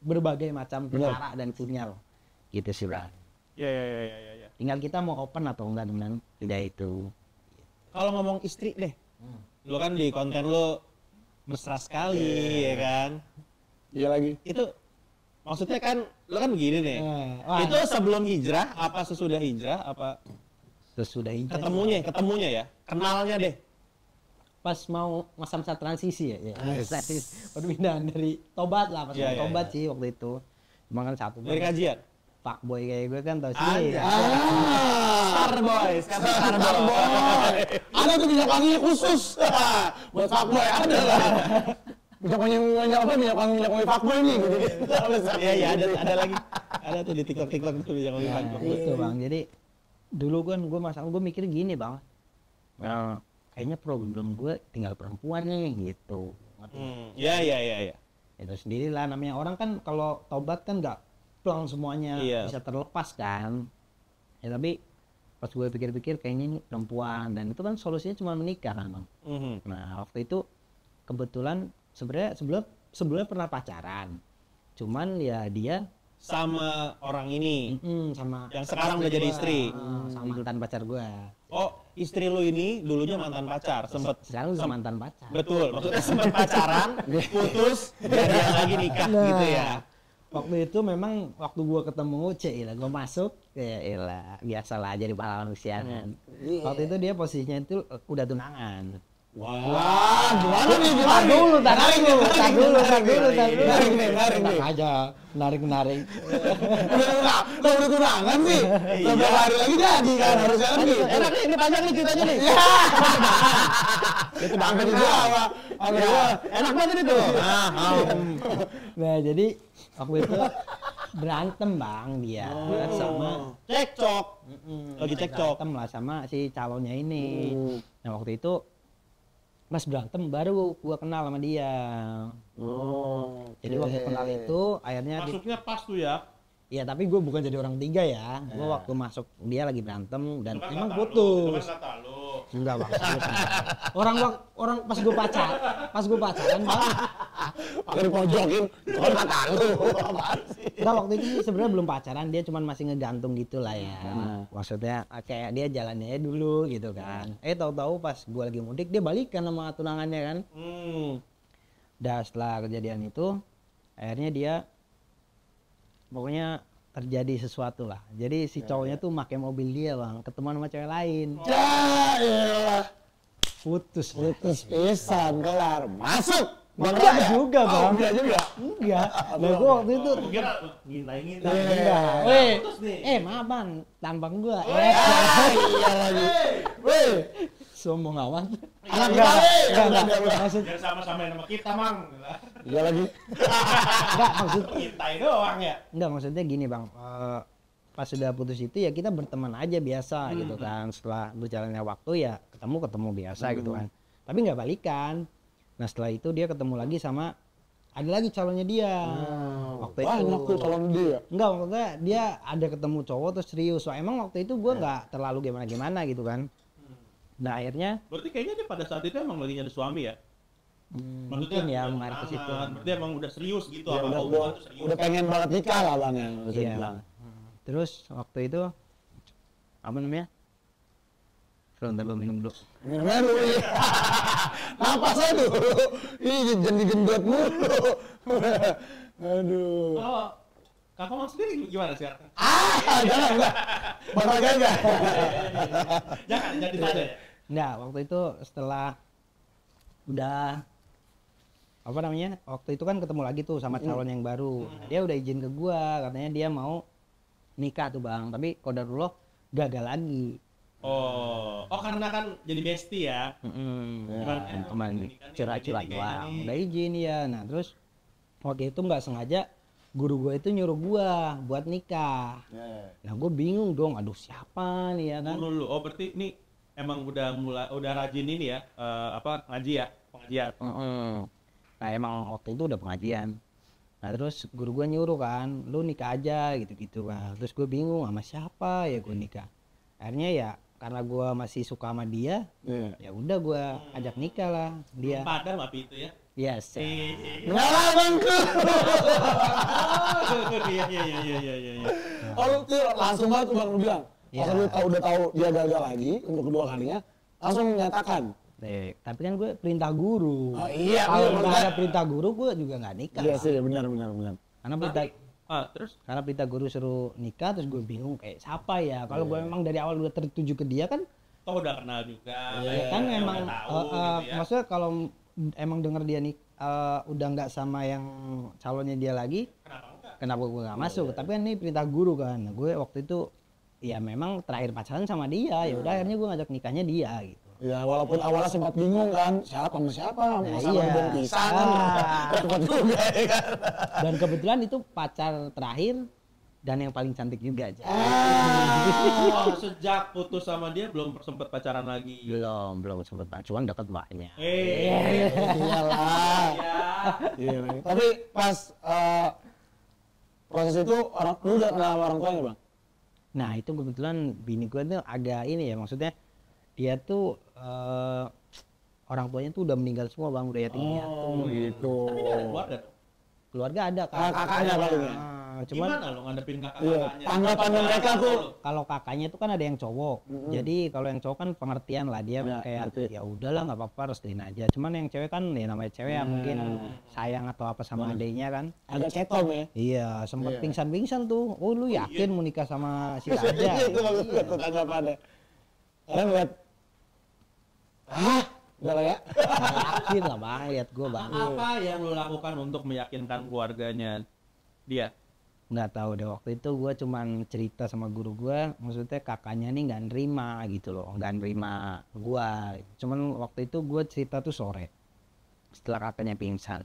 berbagai macam cara dan sinyal. Gitu sih bang. Ya. Tinggal kita mau open atau enggak dengan hidayah itu. Kalau ngomong istri deh, lu kan di konten lu mesra sekali ya kan. Iya lagi. Itu maksudnya kan lu kan begini nih. Wah. Itu sebelum hijrah apa sesudah hijrah apa Sesudah hijrah. ketemunya ya, kenalnya deh. pas mau masa-masa transisi ya, perpindahan dari tobat lah, pas Iya, iya, tobat iya. sih waktu itu. Cuma kan satu Dari kajian. fuckboy kayak gue kan tau sih. Aja. Star boys, kata Star boy. Ada tuh minyak wangi khusus buat fuckboy, ada lah. Minyak wangi minyak wangi fuckboy nih gitu. Iya iya ada lagi. Ada tuh di TikTok itu yang lebih Nah, itu bang, jadi dulu kan gue mikir gini bang, kayaknya problem gue tinggal perempuan nih gitu. Iya iya iya iya. Itu sendirilah namanya orang kan kalau tobat kan nggak plong semuanya Iya. bisa terlepas kan. Ya tapi pas gue pikir-pikir kayaknya ini perempuan dan itu kan solusinya cuma menikah kan bang. Nah waktu itu kebetulan sebenarnya sebelumnya pernah pacaran, cuman ya dia Sama orang ini. sama Yang sekarang udah jadi istri. sama mantan pacar gue. Oh, istri lu ini dulunya mantan pacar, sempet. Sekarang udah mantan pacar. Betul, maksudnya sempet pacaran, putus, jadian lagi nikah gitu ya. Waktu itu memang waktu gua ketemu lah gua masuk ya elah biasalah jadi pahlawan usia kan. Waktu itu dia posisinya itu udah tunangan. Wah, gimana nih? Tar dulu. Narik nih. Tenang aja, menarik. Udah tunangan sih. Beberapa hari lagi jadi kan harusnya kan gitu. Enak nih, ini panjang nih ceritanya nih. Itu bangga di gua. Enak banget itu. Nah, jadi waktu itu berantem bang dia sama Cekcok. Lagi cekcok. berantem lah sama si calonnya ini. Nah waktu itu pas berantem baru gua kenal sama dia. Jadi waktu kenal itu akhirnya Masuknya pas tuh ya. ya tapi gue bukan jadi orang tiga ya. Gue waktu masuk dia lagi berantem dan Itu kan emang kata lu, putus. itu kan kata lu. Enggak bang. Serius, enggak. Orang pas gue pacaran bang. Pakai dipojokin. Itu kan kata lu. Apaan sih? Enggak waktu itu sih sebenarnya belum pacaran, dia cuma masih ngegantung gitu lah ya. Maksudnya kayak dia jalannya aja dulu gitu kan. Tahu-tahu pas gue lagi mudik dia balikan sama tunangannya kan. Dah setelah kejadian itu akhirnya dia pokoknya terjadi sesuatu lah. Jadi si cowoknya tuh pakai mobil dia bang, ketemuan sama cewek lain. Ya elah. Putus. Pisan kelar. Masuk. Enggak juga bang. Enggak juga. Enggak. Nah gue waktu itu Kira ngintai. enggak. Maaf bang, tampang gue. Iya lagi. Weh. Sombong amat. Enggak. Maksud Biar sama-sama sama kita, Mang. Iya lagi. enggak maksud Ngintai doang ya. enggak maksudnya gini bang. Pas sudah putus itu ya kita berteman aja biasa gitu kan. Setelah berjalannya waktu ya ketemu biasa gitu kan. Tapi nggak balikan. Nah setelah itu dia ketemu lagi sama ada lagi calonnya dia. Waktu itu. Banyak tuh calon dia. Enggak maksudnya dia ada ketemu cowok terus serius. Wah, emang waktu itu gue nggak terlalu gimana gitu kan. Nah akhirnya Berarti kayaknya dia pada saat itu emang lagi nyari suami ya? mungkin ya mengarah ke situ. Berarti emang udah serius gitu Ya, apa udah, hubungan tuh serius. udah pengen banget nikah lah bang ya. bisa Iya. dibilang. Terus waktu itu apa namanya? Bentar dulu minum dulu. Gimana lu? Napas aja dulu. Ih jadi gendut mulu. Aduh. Kalau Kakak Mang sendiri gimana sekarang? Jangan enggak. Bang Raja enggak. Jangan ditanya ya. Enggak, waktu itu setelah udah apa namanya? Waktu itu kan ketemu lagi tuh sama calon yang baru. Dia udah izin ke gua, katanya dia mau nikah tuh, Bang. Tapi qadarullah gagal lagi. Oh karena kan jadi bestie ya. Kemarin curhat-curhat doang. Udah izin ya. Nah, terus waktu itu nggak sengaja guru gua itu nyuruh gua buat nikah. Nah, gua bingung dong. Aduh, siapa nih ya kan? Dulu. Oh berarti ini emang udah rajin ini ya, ngaji ya, pengajian. Nah emang waktu itu udah pengajian. Nah terus guru gue nyuruh kan, lu nikah aja gitu-gitu kan. Terus gue bingung sama siapa ya gue nikah. Akhirnya ya karena gue masih suka sama dia, ya udah gue ajak nikah lah dia. Padahal tapi itu ya. Yes. Ngalah bangku. Iya. Oh lu tuh langsung banget tuh bang lu bilang. Iya. Pas lu udah tahu dia gagal lagi untuk kedua kalinya, langsung menyatakan. Tapi kan gue perintah guru. Oh iya. Kalau bener, nggak bener. ada perintah guru gue juga nggak nikah. Iya sih benar. Karena perintah guru suruh nikah, terus gue bingung kayak siapa ya. Kalau gue memang dari awal udah tertuju ke dia kan, toh udah kenal juga. Ya kan kayak emang udah tahu gitu ya. maksudnya kalau emang denger dia nih udah nggak sama yang calonnya dia lagi, Kenapa enggak? kenapa gue nggak masuk? Tapi kan ini perintah guru kan. Nah, gue waktu itu ya memang terakhir pacaran sama dia, ya udah akhirnya gue ngajak nikahnya dia gitu. Ya walaupun awalnya sempat bingung kan, siapa sama siapa, Nah, sama iya. Bang Pisang kan, repot juga ya kan. Dan kebetulan itu pacar terakhir dan yang paling cantik juga aja. Oh, sejak putus sama dia belum sempet pacaran lagi. Belum sempet pacaran, cuman deket banyak. Iyalah. Ya. Iya. Tapi pas proses itu lu udah kenal sama orang tuanya bang? Nah itu kebetulan bini gue tuh agak ini ya, maksudnya dia tuh orang tuanya tuh udah meninggal semua bang, udah yatim piatu. Gitu. Tapi dia ada keluarga dong. Keluarga ada Kakaknya paling ya? cuman Gimana lo ngadepin Iya. kakak-kakaknya? Tanggapan mereka tuh. kalau kakaknya itu kan ada yang cowok, jadi kalau yang cowok kan pengertian lah dia Ya, kayak ngerti. ya udahlah nggak apa-apa restuin aja. Cuman yang cewek kan ya namanya cewek ya mungkin sayang atau apa sama adiknya kan. Agak cetom ya. Iya sempat Iya. pingsan-pingsan tuh. Oh lu yakin mau nikah sama si Raja? Itu maksud gue tuh tanggapannya. Karena ngeliat, udah lah ya. Yakin lah bang, lihat gue bang. Apa yang lo lakukan untuk meyakinkan keluarganya dia? Nggak tahu deh, waktu itu gue cuman cerita sama guru gue, maksudnya kakaknya nih nggak nerima gitu loh, nggak nerima gue. Cuman waktu itu gue cerita tuh sore setelah kakaknya pingsan.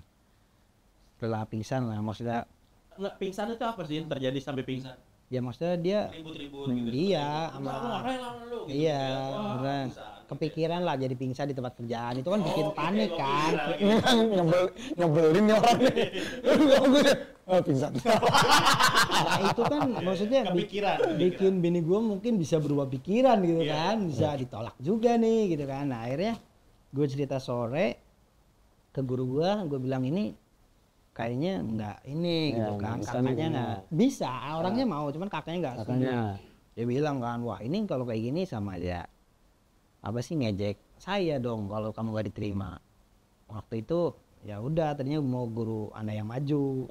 Setelah pingsan lah, maksudnya Nggak, pingsan itu apa sih yang terjadi sampai pingsan? ya maksudnya dia Ribut-ribut gitu. iya Sama sama ngapain lah lu gitu. iya ya. Wah, beneran pingsan. kepikiran lah jadi pingsan di tempat kerjaan itu kan bikin Oke, panik lo kan. kira lagi. Ini kan nyebelin nih orang nih. Gak bagus ya. Pingsan. Nah, itu kan maksudnya Kepikiran, bikin bini gue mungkin bisa berubah pikiran gitu Iya. kan, bisa ditolak juga nih gitu kan. Nah akhirnya gue cerita sore ke guru gue bilang ini kayaknya nggak ini gitu Ya, kan, bisa kakaknya nih. nggak bisa, orangnya mau cuman kakaknya nggak setuju. Kakaknya. Dia bilang kan, wah ini kalau kayak gini sama aja apa sih ngejek saya dong kalau kamu gak diterima. Waktu itu ya udah tadinya mau guru anda yang maju.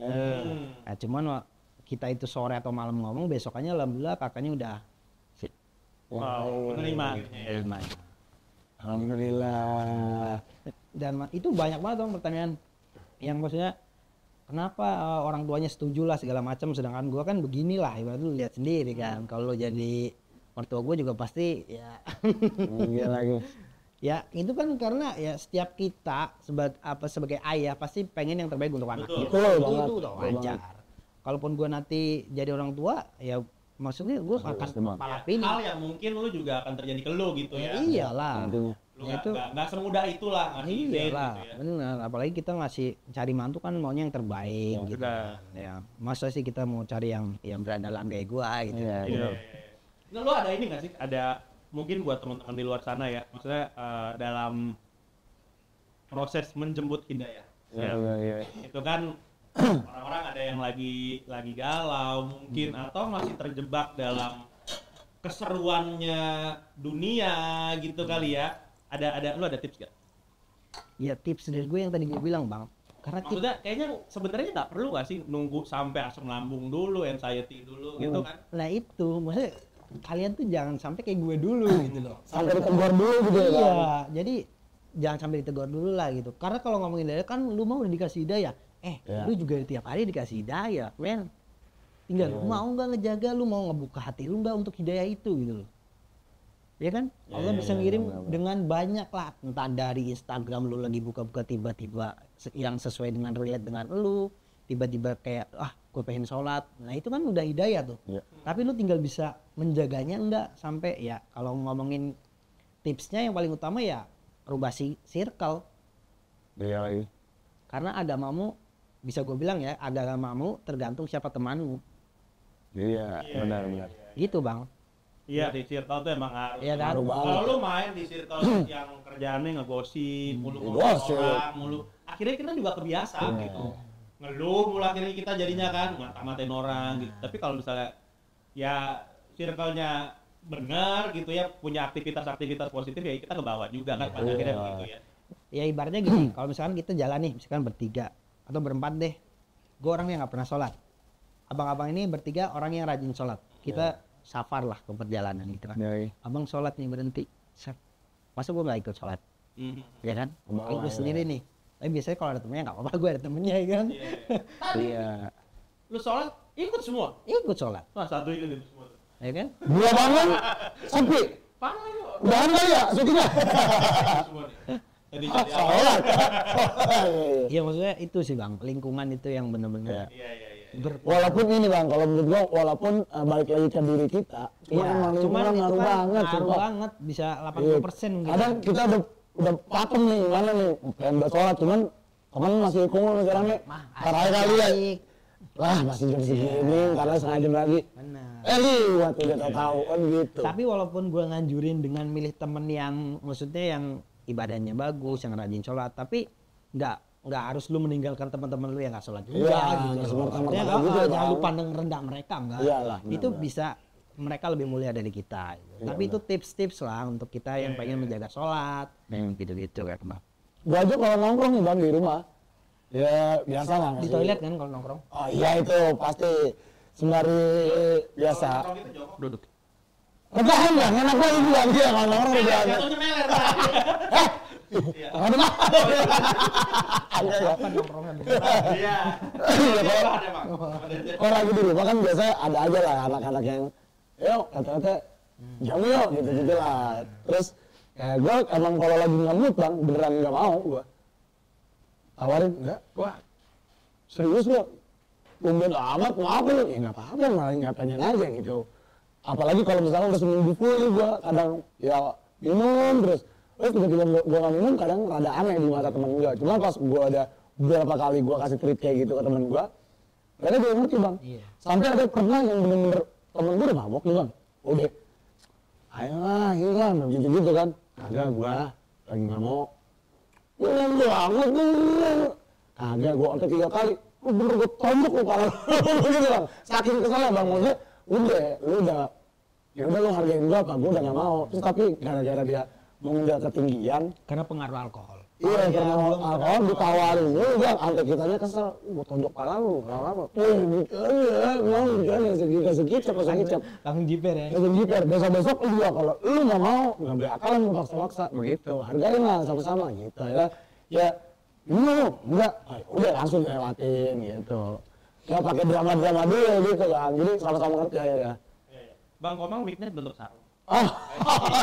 Nah, cuman kita itu sore atau malam ngomong, besokannya alhamdulillah kakaknya udah fit. Wow, menerima. Terima. Alhamdulillah. Dan itu banyak banget dong pertanyaan yang maksudnya kenapa orang tuanya setuju lah segala macam, sedangkan gua kan beginilah, ibarat lu lihat sendiri kan, kalau lo jadi mertua gue juga pasti ya Iya lagi. ya itu kan karena ya setiap kita sebagai ayah pasti pengen yang terbaik untuk anaknya. Betul itu banget, udah betul wajar. Kalaupun gue nanti jadi orang tua ya maksudnya gue akan Betul. kepala Ya, pilih. hal yang mungkin lu juga akan terjadi ke lu gitu ya. Iyalah. Tentunya. Lu Ya itu nggak semudah itulah ngasih ide iyalah, gitu ya. benar. Apalagi kita ngasih cari mantu kan maunya yang terbaik gitu. benar. Kan. Ya, masa sih kita mau cari yang berandalan kayak gua gitu. Iya. Iya. Nah, lu ada ini nggak sih? Ada mungkin buat teman-teman di luar sana ya. Maksudnya dalam proses menjemput hidayah. Iya. Itu kan orang-orang ada yang lagi galau mungkin atau masih terjebak dalam keseruannya dunia gitu kali ya. Lu ada tips gak? Ya tips dari gue yang tadi gue bilang bang, karena kita Maksudnya kayaknya sebenarnya nggak perlu nggak sih nunggu sampai asam lambung dulu, anxiety dulu gitu kan? nah itu maksudnya kalian tuh jangan sampai kayak gue dulu gitu loh. Sampai ditegur dulu gitu ya. Iya, Bang? jadi jangan sampai ditegur dulu lah gitu. Karena kalau ngomongin hidayah kan lu mau udah dikasih hidayah. Ya. Lu juga tiap hari dikasih hidayah, men. Tinggal lu mau nggak ngejaga, lu mau ngebuka hati lu nggak untuk hidayah itu gitu loh. Ya kan? Allah bisa ngirim dengan banyak lah, entah dari Instagram lu lagi buka-buka tiba-tiba yang sesuai dengan relate dengan lu, tiba-tiba kayak gue pengen sholat, nah itu kan udah hidayah tuh. Iya. Tapi lu tinggal bisa menjaganya enggak sampai ya kalau ngomongin tipsnya yang paling utama ya rubah circle. Iya lagi. Karena agamamu bisa gue bilang ya agamamu tergantung siapa temanmu. Iya, benar. Gitu bang. Iya, di circle tuh emang harus. Iya kan? Ngaruh banget. Kalau lu main di circle yang kerjaannya ngegosip, mulu Gosip. orang, mulu akhirnya kita juga kebiasa gitu. Ngeluh mulu akhirnya kita jadinya kan ngata-ngatain orang gitu. Tapi kalau misalnya ya circle-nya benar gitu ya, punya aktivitas-aktivitas positif ya kita kebawa juga kan pada akhirnya gitu ya. Ya ibaratnya gini, kalau misalkan kita jalan nih, misalkan bertiga atau berempat deh, gue orang yang nggak pernah sholat. Abang-abang ini bertiga orang yang rajin sholat. Kita safar lah ke perjalanan gitu kan. Iya. Abang sholat nih berhenti, set, masa gue nggak ikut sholat, ya kan? Kalau gue sendiri nih, tapi biasanya kalau ada temennya nggak apa-apa, gue ada temennya ya kan? Iya. Lu sholat ikut semua? Ikut sholat, Wah, satu ikut semua. ya kan? Gua bangun, sepi. Parah lu. Udahan kali ya, syutingnya. Semua nih. Tadi Ah, jadi apa? sholat. Iya maksudnya itu sih bang, lingkungan itu yang bener-bener Iya. Walaupun ini bang, kalau menurut gua, walaupun balik lagi ke diri kita, Iya, emang cuman lingkungan itu ngaruh kan banget, ngaruh sumpah. banget, bisa Iya. 80% mungkin. Kadang kita udah pakem nih, mana nih, pengen buat sholat, cuman teman masih kumpul sekarang nih, tarawih kali ya. baik. Lah masih jam segini, karena setengah jam lagi. Benar. Liwat udah tahu kan gitu. Tapi walaupun gue nganjurin dengan milih temen yang maksudnya yang ibadahnya bagus, yang rajin sholat, tapi nggak harus lu meninggalkan teman-teman lu yang nggak sholat juga Iya, gitu. nggak semerta-merta Maksudnya gitu ya, jangan lu Bang. pandang rendah mereka enggak. Iyalah, Itu benar-benar. bisa mereka lebih mulia dari kita. Gitu. Iya, Tapi itu tips-tips lah untuk kita yang pengen menjaga sholat, yang gitu-gitu kan bang. Gua aja kalau nongkrong nih bang di rumah, ya biasa lah. Di masih- toilet kan kalau nongkrong. Oh iya itu pasti sembari biasa. Kalau kita jongkok. Duduk. Kebahan bang, enak banget itu bang dia kalau nongkrong udah. Jatuhnya meler. Bang. Ada mah. Ada ya. Apa nongkrongnya? Iya. Iya, kalau- Ada, Bang. Kalau lagi di rumah kan biasa ada aja lah anak-anak yang, yuk kata-kata jamu yuk gitu-gitu lah. Terus kayak gue emang kalau lagi nggak mood bang, beneran nggak mau gue. Tawarin, enggak, wah serius lo, tumben amat mau apa lu? Ya nggak apa-apa, malah ngapain aja gitu. Apalagi kalau misalnya udah seminggu full nih gue kadang ya minum terus tiba-tiba gue nggak minum kadang rada aneh di mata teman gue. Cuma pas gue ada beberapa kali gue kasih treat kayak gitu ke teman gue, mereka juga ngerti bang. Iya. Sampai ada pernah yang bener-bener temen gue udah mabok nih bang, udah ayolah hilang gitu-gitu kan. Kagak gue lagi nggak mau. Hilang banget nih. Kagak gue sampai 3 kali. Lu bener gue tonjok lu parah gitu bang. Saking kesalnya bang, maksudnya lu udah ya udah lu hargain gue apa, gue udah nggak mau. Terus tapi gara-gara dia mengunggah ketinggian, Karena pengaruh alkohol. iya karena alkohol ditawarin lu bang, sampai kitanya kesel, gue tonjok pala lu, apa? Mau gimana segicap. Langsung jiper ya. Langsung jiper, besok-besok lu juga kalau lu nggak mau, nggak berakalan lu paksa-paksa, begitu. Hargain lah sama-sama gitu ya. Ya, enggak, udah langsung lewatin gitu. Nggak pakai drama-drama dulu gitu kan, jadi sama-sama ngerti ya. Bang Komang weakness bentuk sarung. Oh,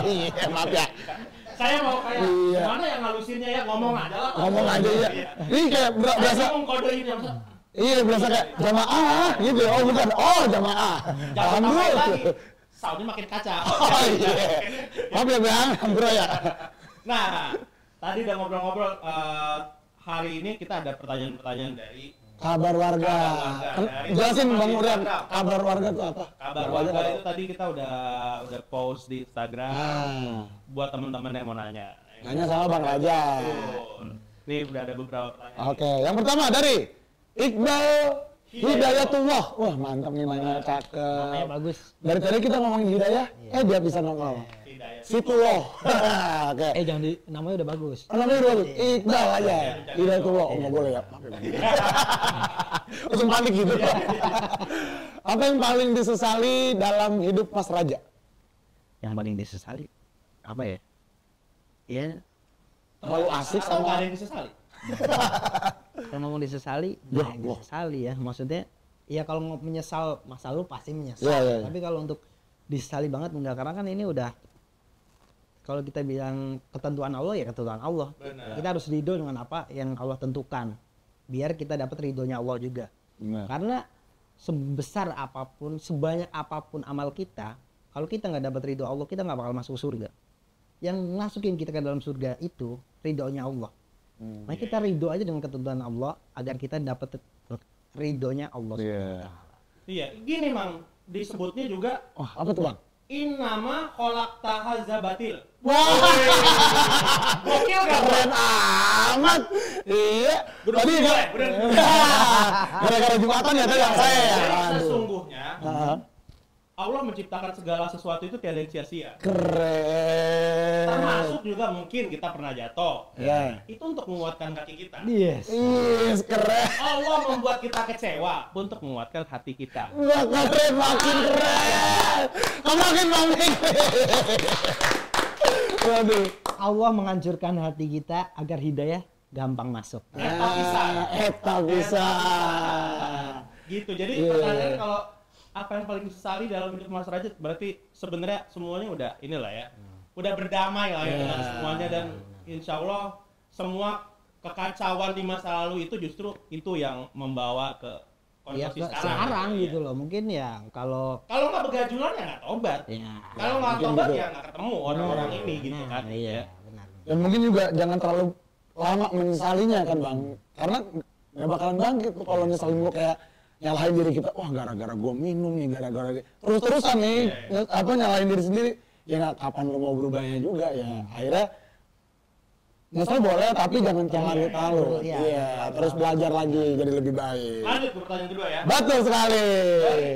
iya maaf ya. Saya mau kayak Iya. gimana yang ngalusinnya ya, ngomong aja lah. Ngomong aja ya. Ini kayak berasa, ngomong kode ini ya, masa iya berasa kayak jamaah gitu. Oh bukan, oh jamaah. jangan tambahin Alhamdulillah. lagi. Soundnya makin kacau. Oh iya. Maaf ya bang, bro ya. Nah, tadi udah ngobrol-ngobrol. Hari ini kita ada pertanyaan-pertanyaan dari Kabar warga. Dari Jelasin teman-teman bang di Urian, Instagram. kabar warga itu apa? kabar warga itu tadi kita udah post di Instagram Ah, buat teman-teman yang mau nanya. nanya sama Bang Raja. Tuh. Nih udah ada beberapa pertanyaan. Oke, yang pertama dari Iqbal Hidayatullah. Wah mantap nih namanya Namanya cakep. bagus. Dari tadi kita ngomongin Hidayah, dia bisa nongol. Hidayat. Situloh. Oke. Jangan namanya udah bagus. Namanya dua Iqbal aja. Hidayatullah. Oh nggak boleh ya. Maaf ya, Bang. Langsung panik gitu. Apa yang paling disesali dalam hidup Mas Raja? Yang paling disesali apa ya? Ya, Terlalu asik Atau nggak ada sama yang disesali? kalau ngomong disesali, Ya, nah, wah. disesali ya. Maksudnya, ya kalau mau menyesal masa lalu pasti menyesal. Iya, iya, iya. Tapi kalau untuk disesali banget enggak, karena kan ini udah kalau kita bilang ketentuan Allah ya ketentuan Allah. Benar. Kita harus ridho dengan apa yang Allah tentukan. Biar kita dapat ridhonya Allah juga. Karena sebesar apapun, sebanyak apapun amal kita, kalau kita nggak dapat ridho Allah, kita nggak bakal masuk surga. Yang masukin kita ke dalam surga itu ridhonya Allah. Nah kita ridho aja dengan ketentuan Allah agar kita dapat ridhonya Allah. Iya, gini Mang, disebutnya juga Wah, apa tuh Bang? innama khalaqta hadza batil. Wah, Gokil gak? keren amat. Iya. Tadi Bener. gara-gara Jumatan ya tadi yang saya ya. Jadi Aduh. sesungguhnya Ah, Allah menciptakan segala sesuatu itu tiada yang sia-sia. Keren. Termasuk juga mungkin kita pernah jatuh. Ya. Itu untuk menguatkan kaki kita. Yes. Yes, keren. Allah membuat kita kecewa untuk menguatkan hati kita. Wah, keren, makin keren. Makin. Waduh. Allah menghancurkan hati kita agar hidayah gampang masuk. Eta bisa. Gitu. Jadi Iya. pertanyaannya kalau apa yang paling disesali dalam hidup Mas Rajat berarti sebenarnya semuanya udah inilah ya. Udah berdamai lah ya dengan semuanya dan insya Allah semua kekacauan di masa lalu itu justru itu yang membawa ke Ya kondisi sekarang Iya. gitu loh. Mungkin ya kalau Kalau nggak begajulan ya nggak tobat. ya Kalau nggak mungkin tobat gitu. ya nggak ketemu orang-orang ini gitu kan. Iya, benar. Dan mungkin juga jangan terlalu lama menyesalinya kan bang, karena nggak bakalan bangkit tuh kalau nyesaliin gue kayak nyalahin diri kita, wah gara-gara gue minum nih, gara-gara terus-terusan nih, apa nyalahin diri sendiri, ya nggak kapan lo mau berubahnya juga ya, akhirnya nyesel boleh tapi jangan terlalu, Iya. iya, terus belajar lagi jadi lebih baik. Lanjut ke pertanyaan kedua ya. Betul sekali. Dari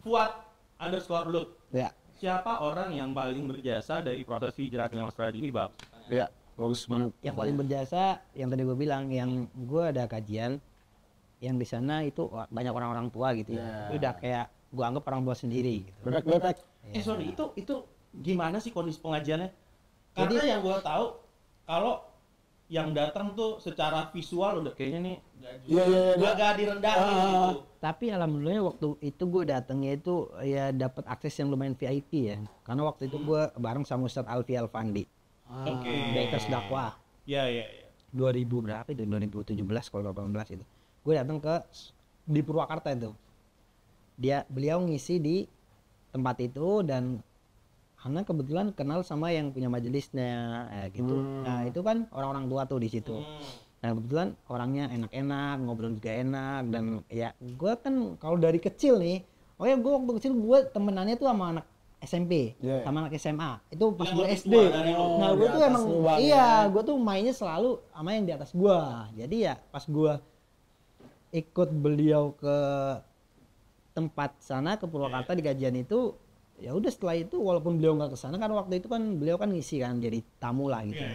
@fuad_lut. Ya. Siapa orang yang paling berjasa dari proses hijrah Mas Rajat ini, Bang? Iya, bagus banget. Yang paling berjasa yang tadi gue bilang, yang gue ada kajian yang di sana itu banyak orang-orang tua gitu ya. Itu udah kayak gue anggap orang tua sendiri gitu. Bebek. Sorry, itu gimana sih kondisi pengajiannya? Karena yang gue tahu kalau yang datang tuh secara visual udah kayaknya nih Iya, agak direndahin gitu. Tapi alhamdulillah waktu itu gue datangnya itu ya dapat akses yang lumayan VIP ya. Karena waktu itu gue bareng sama Ustadz Alfi Alfandi. Oke. Bakers dakwah. Iya. 2000 berapa itu? 2017 kalau 18 itu. Gue datang di Purwakarta itu. Beliau ngisi di tempat itu dan karena kebetulan kenal sama yang punya majelisnya gitu. Nah, itu kan orang-orang tua tuh di situ. Nah, kebetulan orangnya enak-enak, ngobrol juga enak dan ya gue kan kalau dari kecil nih, gue waktu kecil gue temenannya tuh sama anak SMP, sama anak SMA. Itu pas gue SD. Nah, gue tuh emang gue tuh mainnya selalu sama yang di atas gue. Jadi ya pas gue ikut beliau ke tempat sana ke Purwakarta di kajian itu, ya udah setelah itu walaupun beliau nggak ke sana kan waktu itu kan beliau kan ngisi kan jadi tamu lah gitu.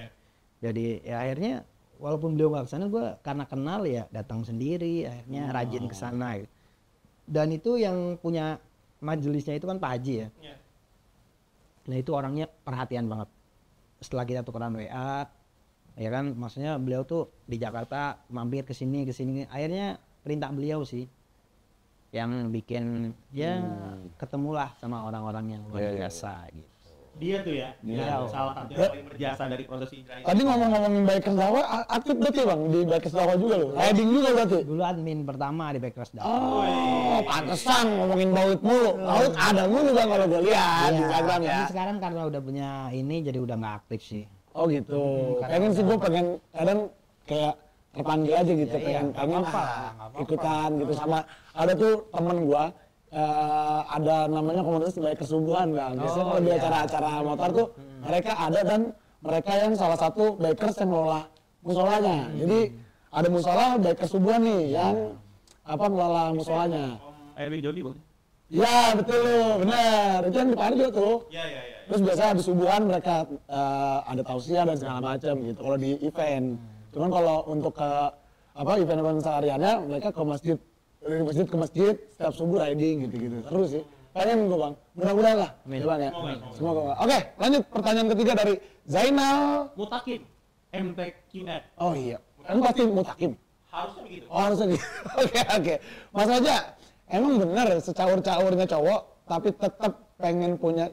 Jadi ya akhirnya walaupun beliau nggak ke sana gue karena kenal ya datang sendiri akhirnya rajin ke sana gitu. Dan itu yang punya majelisnya itu kan Pak Haji ya. Nah itu orangnya perhatian banget. Setelah kita tukeran WA, ya kan, maksudnya beliau tuh di Jakarta mampir ke sini, akhirnya perintah beliau sih yang bikin ya ketemulah sama orang-orang yang luar biasa gitu. Dia tuh ya, salah satu yang paling berjasa dari proses hijrah ini. Tadi ngomong-ngomongin Bakers dakwah, aktif berarti bang di Bakers dakwah juga loh. Riding juga berarti. Dulu admin pertama di Bakers dakwah. Oh, pantesan ngomongin baut mulu. Baut ada mulu bang kalau gue lihat di Instagram ya. Tapi sekarang karena udah punya ini jadi udah nggak aktif sih. Oh gitu. Pengen sih gue pengen kadang kayak terpanggil aja gitu, pengen ikutan gitu sama ada tuh temen gue. Ada namanya komunitas Bakers Subuhan bang. Biasanya kalau di acara-acara motor tuh mereka ada dan mereka yang salah satu Bakers yang ngelola musolanya. Jadi ada musola Bakers Subuhan nih yang ngelola musolanya. Erwin Jody boleh? Ya betul, benar. Itu yang di Parjo tuh. Iya. Terus biasanya habis subuhan mereka ada tausiah dan segala macam gitu. Kalau di event. Cuman kalau untuk ke event-event sehariannya mereka ke masjid. Dari masjid ke masjid, setiap subuh riding gitu-gitu. Terus sih. Pengen gue bang, mudah-mudahan lah. Ya bang ya. Semoga bang. Oke, lanjut pertanyaan ketiga dari Zainal Mutakin, MTQN. Oh iya, kan pasti Mutakim. Harusnya begitu. Oh harusnya gitu. Oke. Mas Raja, emang bener secaur-caurnya cowok, tapi tetap pengen punya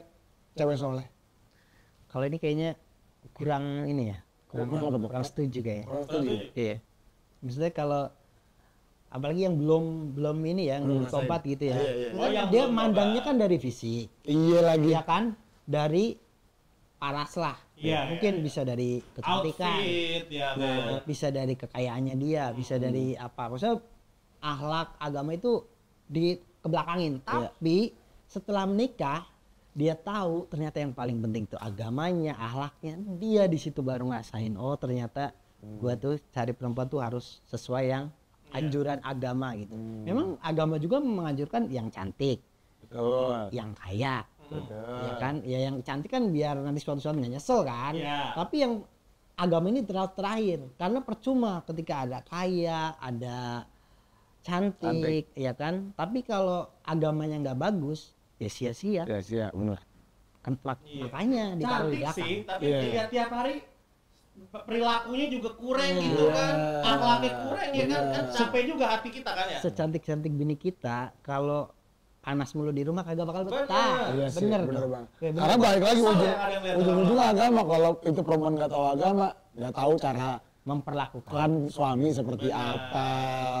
cewek soleh? Kalau ini kayaknya kurang ini ya. Kurang setuju kayaknya. Kurang setuju. Iya. Maksudnya kalau apalagi yang belum ini ya, belum tobat gitu ya. Oh, yang Dia belum mandangnya tobat. kan dari fisik, Iya lagi. ya kan? Dari paras lah. Iya, Mungkin bisa dari kecantikan, Outfit, ya kan. bisa dari kekayaannya dia, bisa dari apa. Maksudnya akhlak agama itu dikebelakangin. Tapi setelah menikah dia tahu ternyata yang paling penting tuh agamanya, akhlaknya. Dia di situ baru ngasain. Oh ternyata gua tuh cari perempuan tuh harus sesuai yang anjuran agama gitu. Memang agama juga menganjurkan yang cantik, yang kaya, ya kan? Ya yang cantik kan biar nanti suatu saat nggak nyesel kan. Tapi yang agama ini terakhir karena percuma ketika ada kaya, ada cantik, ya kan? Tapi kalau agamanya nggak bagus, ya sia-sia. Sia-sia, benar. kan Iya. makanya ditaruh di Cantik belakang. sih, tapi Iya. dilihat tiap hari perilakunya juga kurang gitu kan, akhlaknya kurang ya kan sampai juga hati kita kan ya. Secantik-cantik bini kita kalau panas mulu di rumah kagak bakal Bener. betah. Iya sih, Bener bener dong. bang. Iya, bener. Karena balik lagi Kesel ya ada yang lihat ujung-ujungnya agama. Kalau itu perempuan nggak tahu agama, nggak tahu cara Memperlakukan. kan suami seperti apa,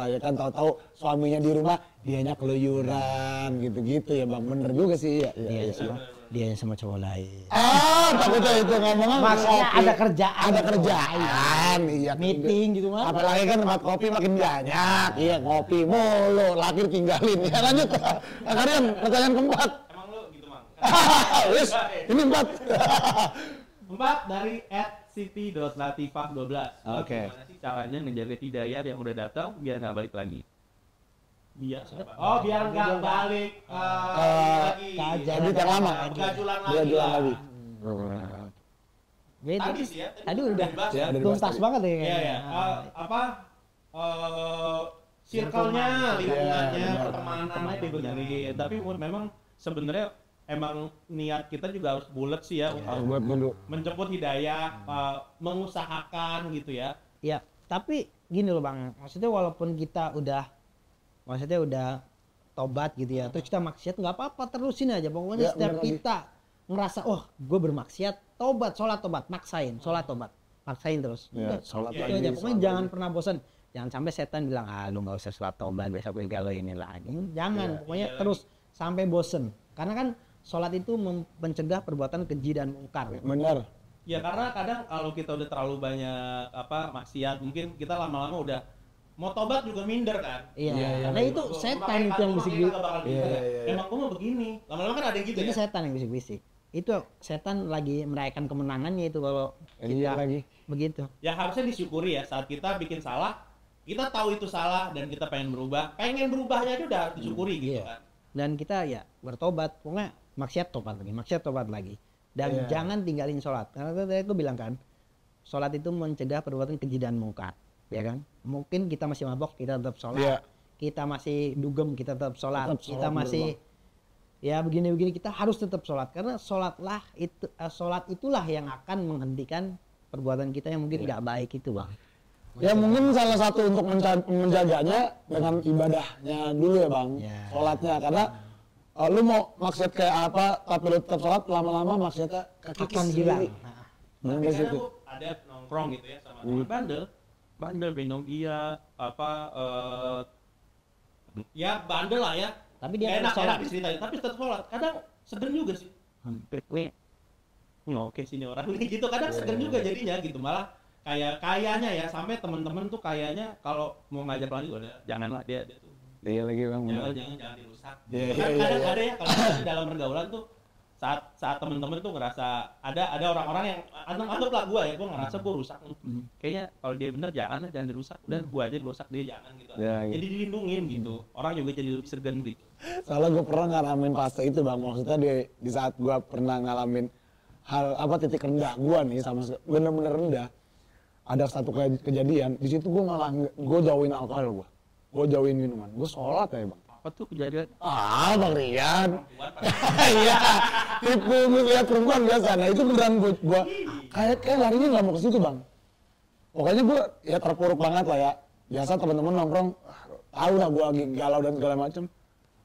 ya kan tahu-tahu suaminya di rumah dianya keluyuran gitu-gitu ya bang. Bener juga sih ya. Dia sama cowok lain. Takutnya itu ngomongnya Maksudnya kopi. ada kerjaan. Ada kerjaan, iya. Meeting gitu mah. Apalagi kan tempat kopi makin banyak, iya kopi mulu, laki tinggalin. Ya lanjut, kalian pertanyaan keempat. Emang lu gitu Mang? Wis, ini empat. 4 dari @city.latifah12. Oke. Gimana sih caranya ngejaga hidayah yang udah datang biar nggak balik lagi? Biar siapa? Oh, biar nggak balik lagi. Habit yang lama. Begajulan lagi. Begajulan lah. lagi. Beda Tadi sih. sih ya. Tadi udah dibahas Ya, ya. udah tuntas dibahas banget ya. Iya kayaknya. ya. Circle-nya, lingkungannya, Iya, benar. pertemanan dibenerin. Tapi memang sebenarnya emang niat kita juga harus bulat sih ya. Harus buat dulu. Menjemput hidayah, mengusahakan gitu ya. Ya, tapi gini loh Bang. Maksudnya walaupun kita udah tobat gitu ya. Terus kita maksiat nggak apa-apa, terusin aja. Pokoknya Ya, setiap bener lagi. kita ngerasa, oh gue bermaksiat, sholat tobat, maksain, sholat tobat, maksain terus. Ya, Udah, sholat itu lagi, aja. Pokoknya sholat jangan lagi. pernah bosan. Jangan sampai setan bilang, lu nggak usah sholat tobat, besok kalau ini lagi. Jangan, pokoknya terus sampai bosen. Karena kan sholat itu mencegah perbuatan keji dan mungkar. Bener. Ya karena kadang kalau kita udah terlalu banyak maksiat, mungkin kita lama-lama udah mau tobat juga minder kan. Iya, karena itu setan itu yang bisik-bisik. Emang gue mau begini. Lama-lama kan ada yang gitu Itu ya. setan yang bisik-bisik. Itu setan lagi merayakan kemenangannya itu kalau Iya kita lagi. begitu. Ya harusnya disyukuri ya saat kita bikin salah, kita tahu itu salah dan kita pengen berubah. Pengen berubahnya aja udah disyukuri gitu Iya. kan. Dan kita ya bertobat, pokoknya maksiat tobat lagi. Dan Iya. jangan tinggalin sholat. Karena tadi aku bilang kan, sholat itu mencegah perbuatan keji dan mungkar, ya kan? Mungkin kita masih mabok, kita tetap sholat. Iya. Kita masih dugem, kita tetap sholat. Tetap sholat, Kita masih ya begini-begini, kita harus tetap sholat. Karena sholat itulah yang akan menghentikan perbuatan kita yang mungkin nggak baik itu, Bang. Ya mungkin salah satu untuk menjaganya dengan ibadahnya dulu ya bang, Ya. sholatnya. Karena lu mau maksiat kayak apa, tapi lu tetap sholat, lama-lama maksiatnya kekikis Akan sendiri. hilang. Bener Tapi di kadang situ. tuh ada nongkrong gitu ya sama teman bandel minum dia ya bandel lah ya. Tapi dia Nggak tetap sholat. enak diceritain, tapi tetap sholat. Kadang segen juga sih. Oke sini orang gitu. Kadang segen juga jadinya gitu. Malah kayaknya ya sampai teman-teman tuh kayaknya kalau mau ngajak lanjut udah janganlah dia tuh. Iya lagi bang. Jangan dirusak. Iya, Kan iya, kadang iya. ada ya kalau misalnya dalam pergaulan tuh saat temen-temen tuh ngerasa ada orang-orang yang anggaplah gua ya, gua ngerasa gua rusak. Kayaknya kalau dia bener jangan dirusak. Udah gua aja rusak dia jangan gitu. Ya, gitu. Jadi dilindungin gitu. Orang juga jadi lebih sergan gitu. Soalnya gue pernah ngalamin fase itu bang, maksudnya di saat gue pernah ngalamin hal titik rendah gue nih sama bener-bener rendah. Ada satu kejadian, di situ gue malah gue jauhin alkohol gue jauhin minuman, gue sholat ya bang. Apa tuh kejadian? Bang Rian, iya, tipu lihat perempuan biasa. Nah itu beneran gue kayak larinya nggak mau ke situ bang. Pokoknya gue ya terpuruk banget lah ya. Biasa teman-teman nongkrong, tahu lah gue lagi galau dan segala macem.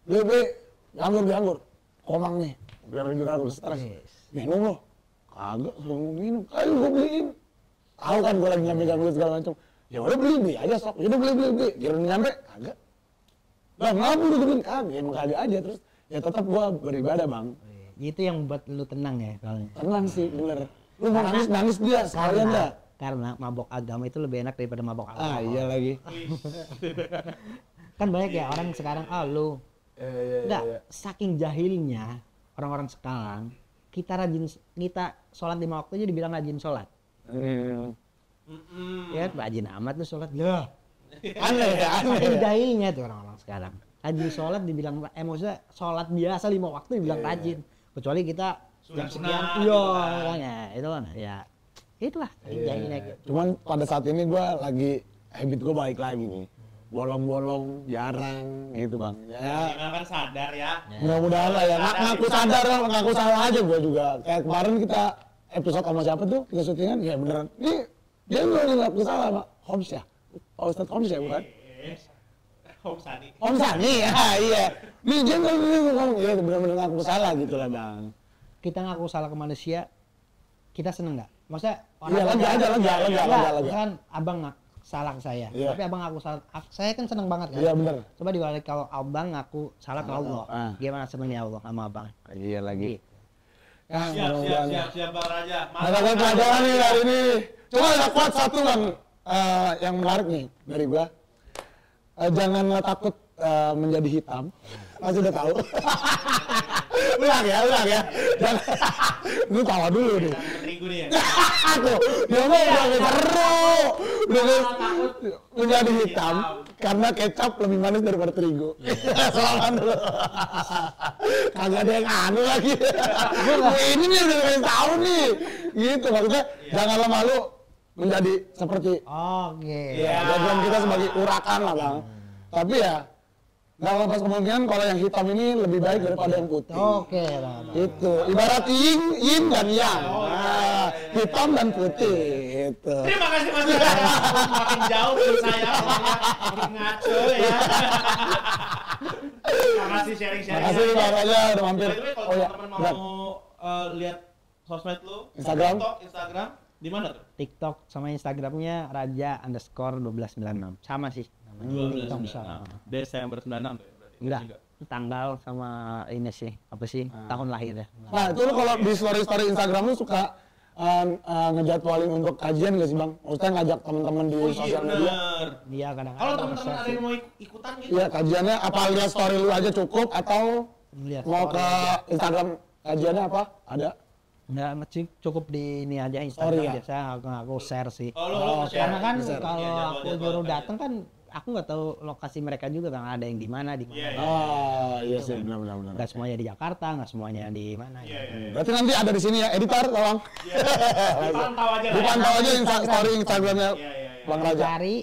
Beli, nganggur, komang nih, biar lebih gue stres. Minum lo, kagak, suruh minum, ayo gue beliin. Tahu kan gue lagi nyampe ganggu segala macem. Ya udah beli aja sok, ya udah beli, kira nyampe, kagak. Bang, ngapa lu beliin kagak, emang kagak aja terus. Ya tetap gue beribadah bang. Itu yang membuat lu tenang ya kalau. Tenang sih, bener. Lu mau nangis dia, sekalian dah. Karena mabok agama itu lebih enak daripada mabok alkohol. Iya lagi. Kan banyak ya orang sekarang, lu enggak, saking jahilnya orang-orang sekarang, kita sholat 5 waktu aja dibilang rajin sholat. Ya rajin amat tuh sholat. Lah, Aneh ya, saking jahilnya tuh orang-orang sekarang. Rajin sholat dibilang, maksudnya sholat biasa 5 waktu dibilang rajin. Kecuali kita jam sekian, Sunat, iya, gitu kan. makanya itu kan ya. Itulah saking jahilnya. Cuman pada saat ini gue lagi habit gue balik lagi nih. bolong-bolong, jarang gitu bang. Ya Minimal kan sadar ya. mudah-mudahan lah ya, ngaku sadar, ngaku salah aja gue juga. Kayak kemarin kita episode sama siapa tuh, kita syutingan, ya beneran. Ini dia nggak ngaku salah sama Homs ya, Pak Ustadz Homs ya bukan? Om Sani. Om Sani ya, iya. Nih dia nggak ngomong, ya bener-bener ngaku salah gitu lah bang. Kita ngaku salah ke manusia, kita seneng nggak? Maksudnya Iya lega aja, lega. Kan abang salah ke saya, Iya. tapi abang ngaku salah, saya kan seneng banget kan. Iya bener. Coba dibalik kalau abang ngaku salah ke Allah, Ah. gimana senengnya Allah sama abang? Iya lagi. Gitu. Ya, Siap Bang Raja. Ada pelajaran nih hari ini. Coba ada quote satu bang, yang menarik nih dari gua. Janganlah takut menjadi hitam. Masih udah tahu. ulang ya. Lu tawa dulu nih. Terigu nih ya. Tuh, dia mah udah seru. Menjadi hitam karena kecap lebih manis daripada terigu. Selamat dulu. Kagak ada yang anu lagi. Ini nih udah kasih tahu nih. Gitu maksudnya janganlah malu menjadi seperti Oke. ya background kita sebagai urakan lah bang. Tapi ya nggak lepas kemungkinan kalau yang hitam ini lebih baik daripada yang putih. Oke, Bang. Itu ibarat yin dan yang. Nah, hitam dan putih itu. Terima kasih Mas Raja. Makin jauh dari saya, makin ngaco ya. Makasih sharing-sharing. Makasih Bang Raja udah mampir. By the way, kalau Oh ya, teman-teman berat. mau lihat sosmed lu, Instagram? TikTok, Instagram, di mana tuh? TikTok sama Instagramnya raja_1296 sama sih namanya. TikTok bisa. Desember 96 tuh ya berarti. Enggak, tanggal sama ini sih apa sih tahun lahir ya. Nah itu lu kalau di story Instagram lu suka ngejadwalin untuk kajian gak sih bang? Maksudnya ngajak teman-teman di Oh iya sosial media? bener. Dia kadang-kadang Kalau teman-teman share ada sih. yang mau ikutan gitu, Iya kajiannya apa lihat story lu aja cukup atau Lihat mau story ke aja. Instagram kajiannya apa? Ada? Nggak, cukup di ini aja Story Instagram ya? biasa aku share sih. Oh, lu share. Karena kan Share. kalau Iya, aku jadwal-jadwal nyuruh kan. datang kan aku nggak tahu lokasi mereka juga kan ada yang di mana Iya, iya. Oh iya sih benar. nggak semuanya di Jakarta, nggak semuanya di mana. Iya, ya. iya. Berarti nanti ada di sini ya editor tolong. Dipantau aja lah. ya. Dipantau aja story Instagramnya Iya, iya, iya. Bang Raja. Cari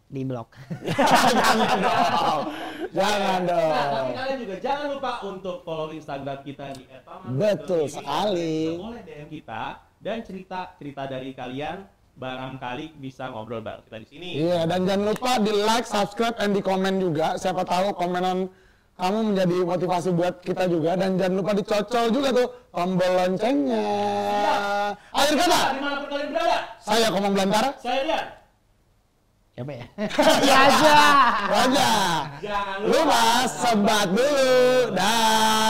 di blog. Jangan dong. Jangan Nah, tapi dong. kalian juga jangan lupa untuk follow Instagram kita di @paman_. Betul sekali. Boleh DM kita dan cerita dari kalian, barangkali bisa ngobrol bareng kita di sini. Iya, dan jangan lupa di like, subscribe, and di komen juga. Siapa tahu komenan kamu menjadi motivasi buat kita juga. Dan jangan lupa dicocol juga tuh tombol loncengnya. Akhir kata, Dimanapun kalian berada, saya Komang Belantara. saya Rian. Siapa ya? Raja. Raja. Jangan Lupa sebat dulu. Dah.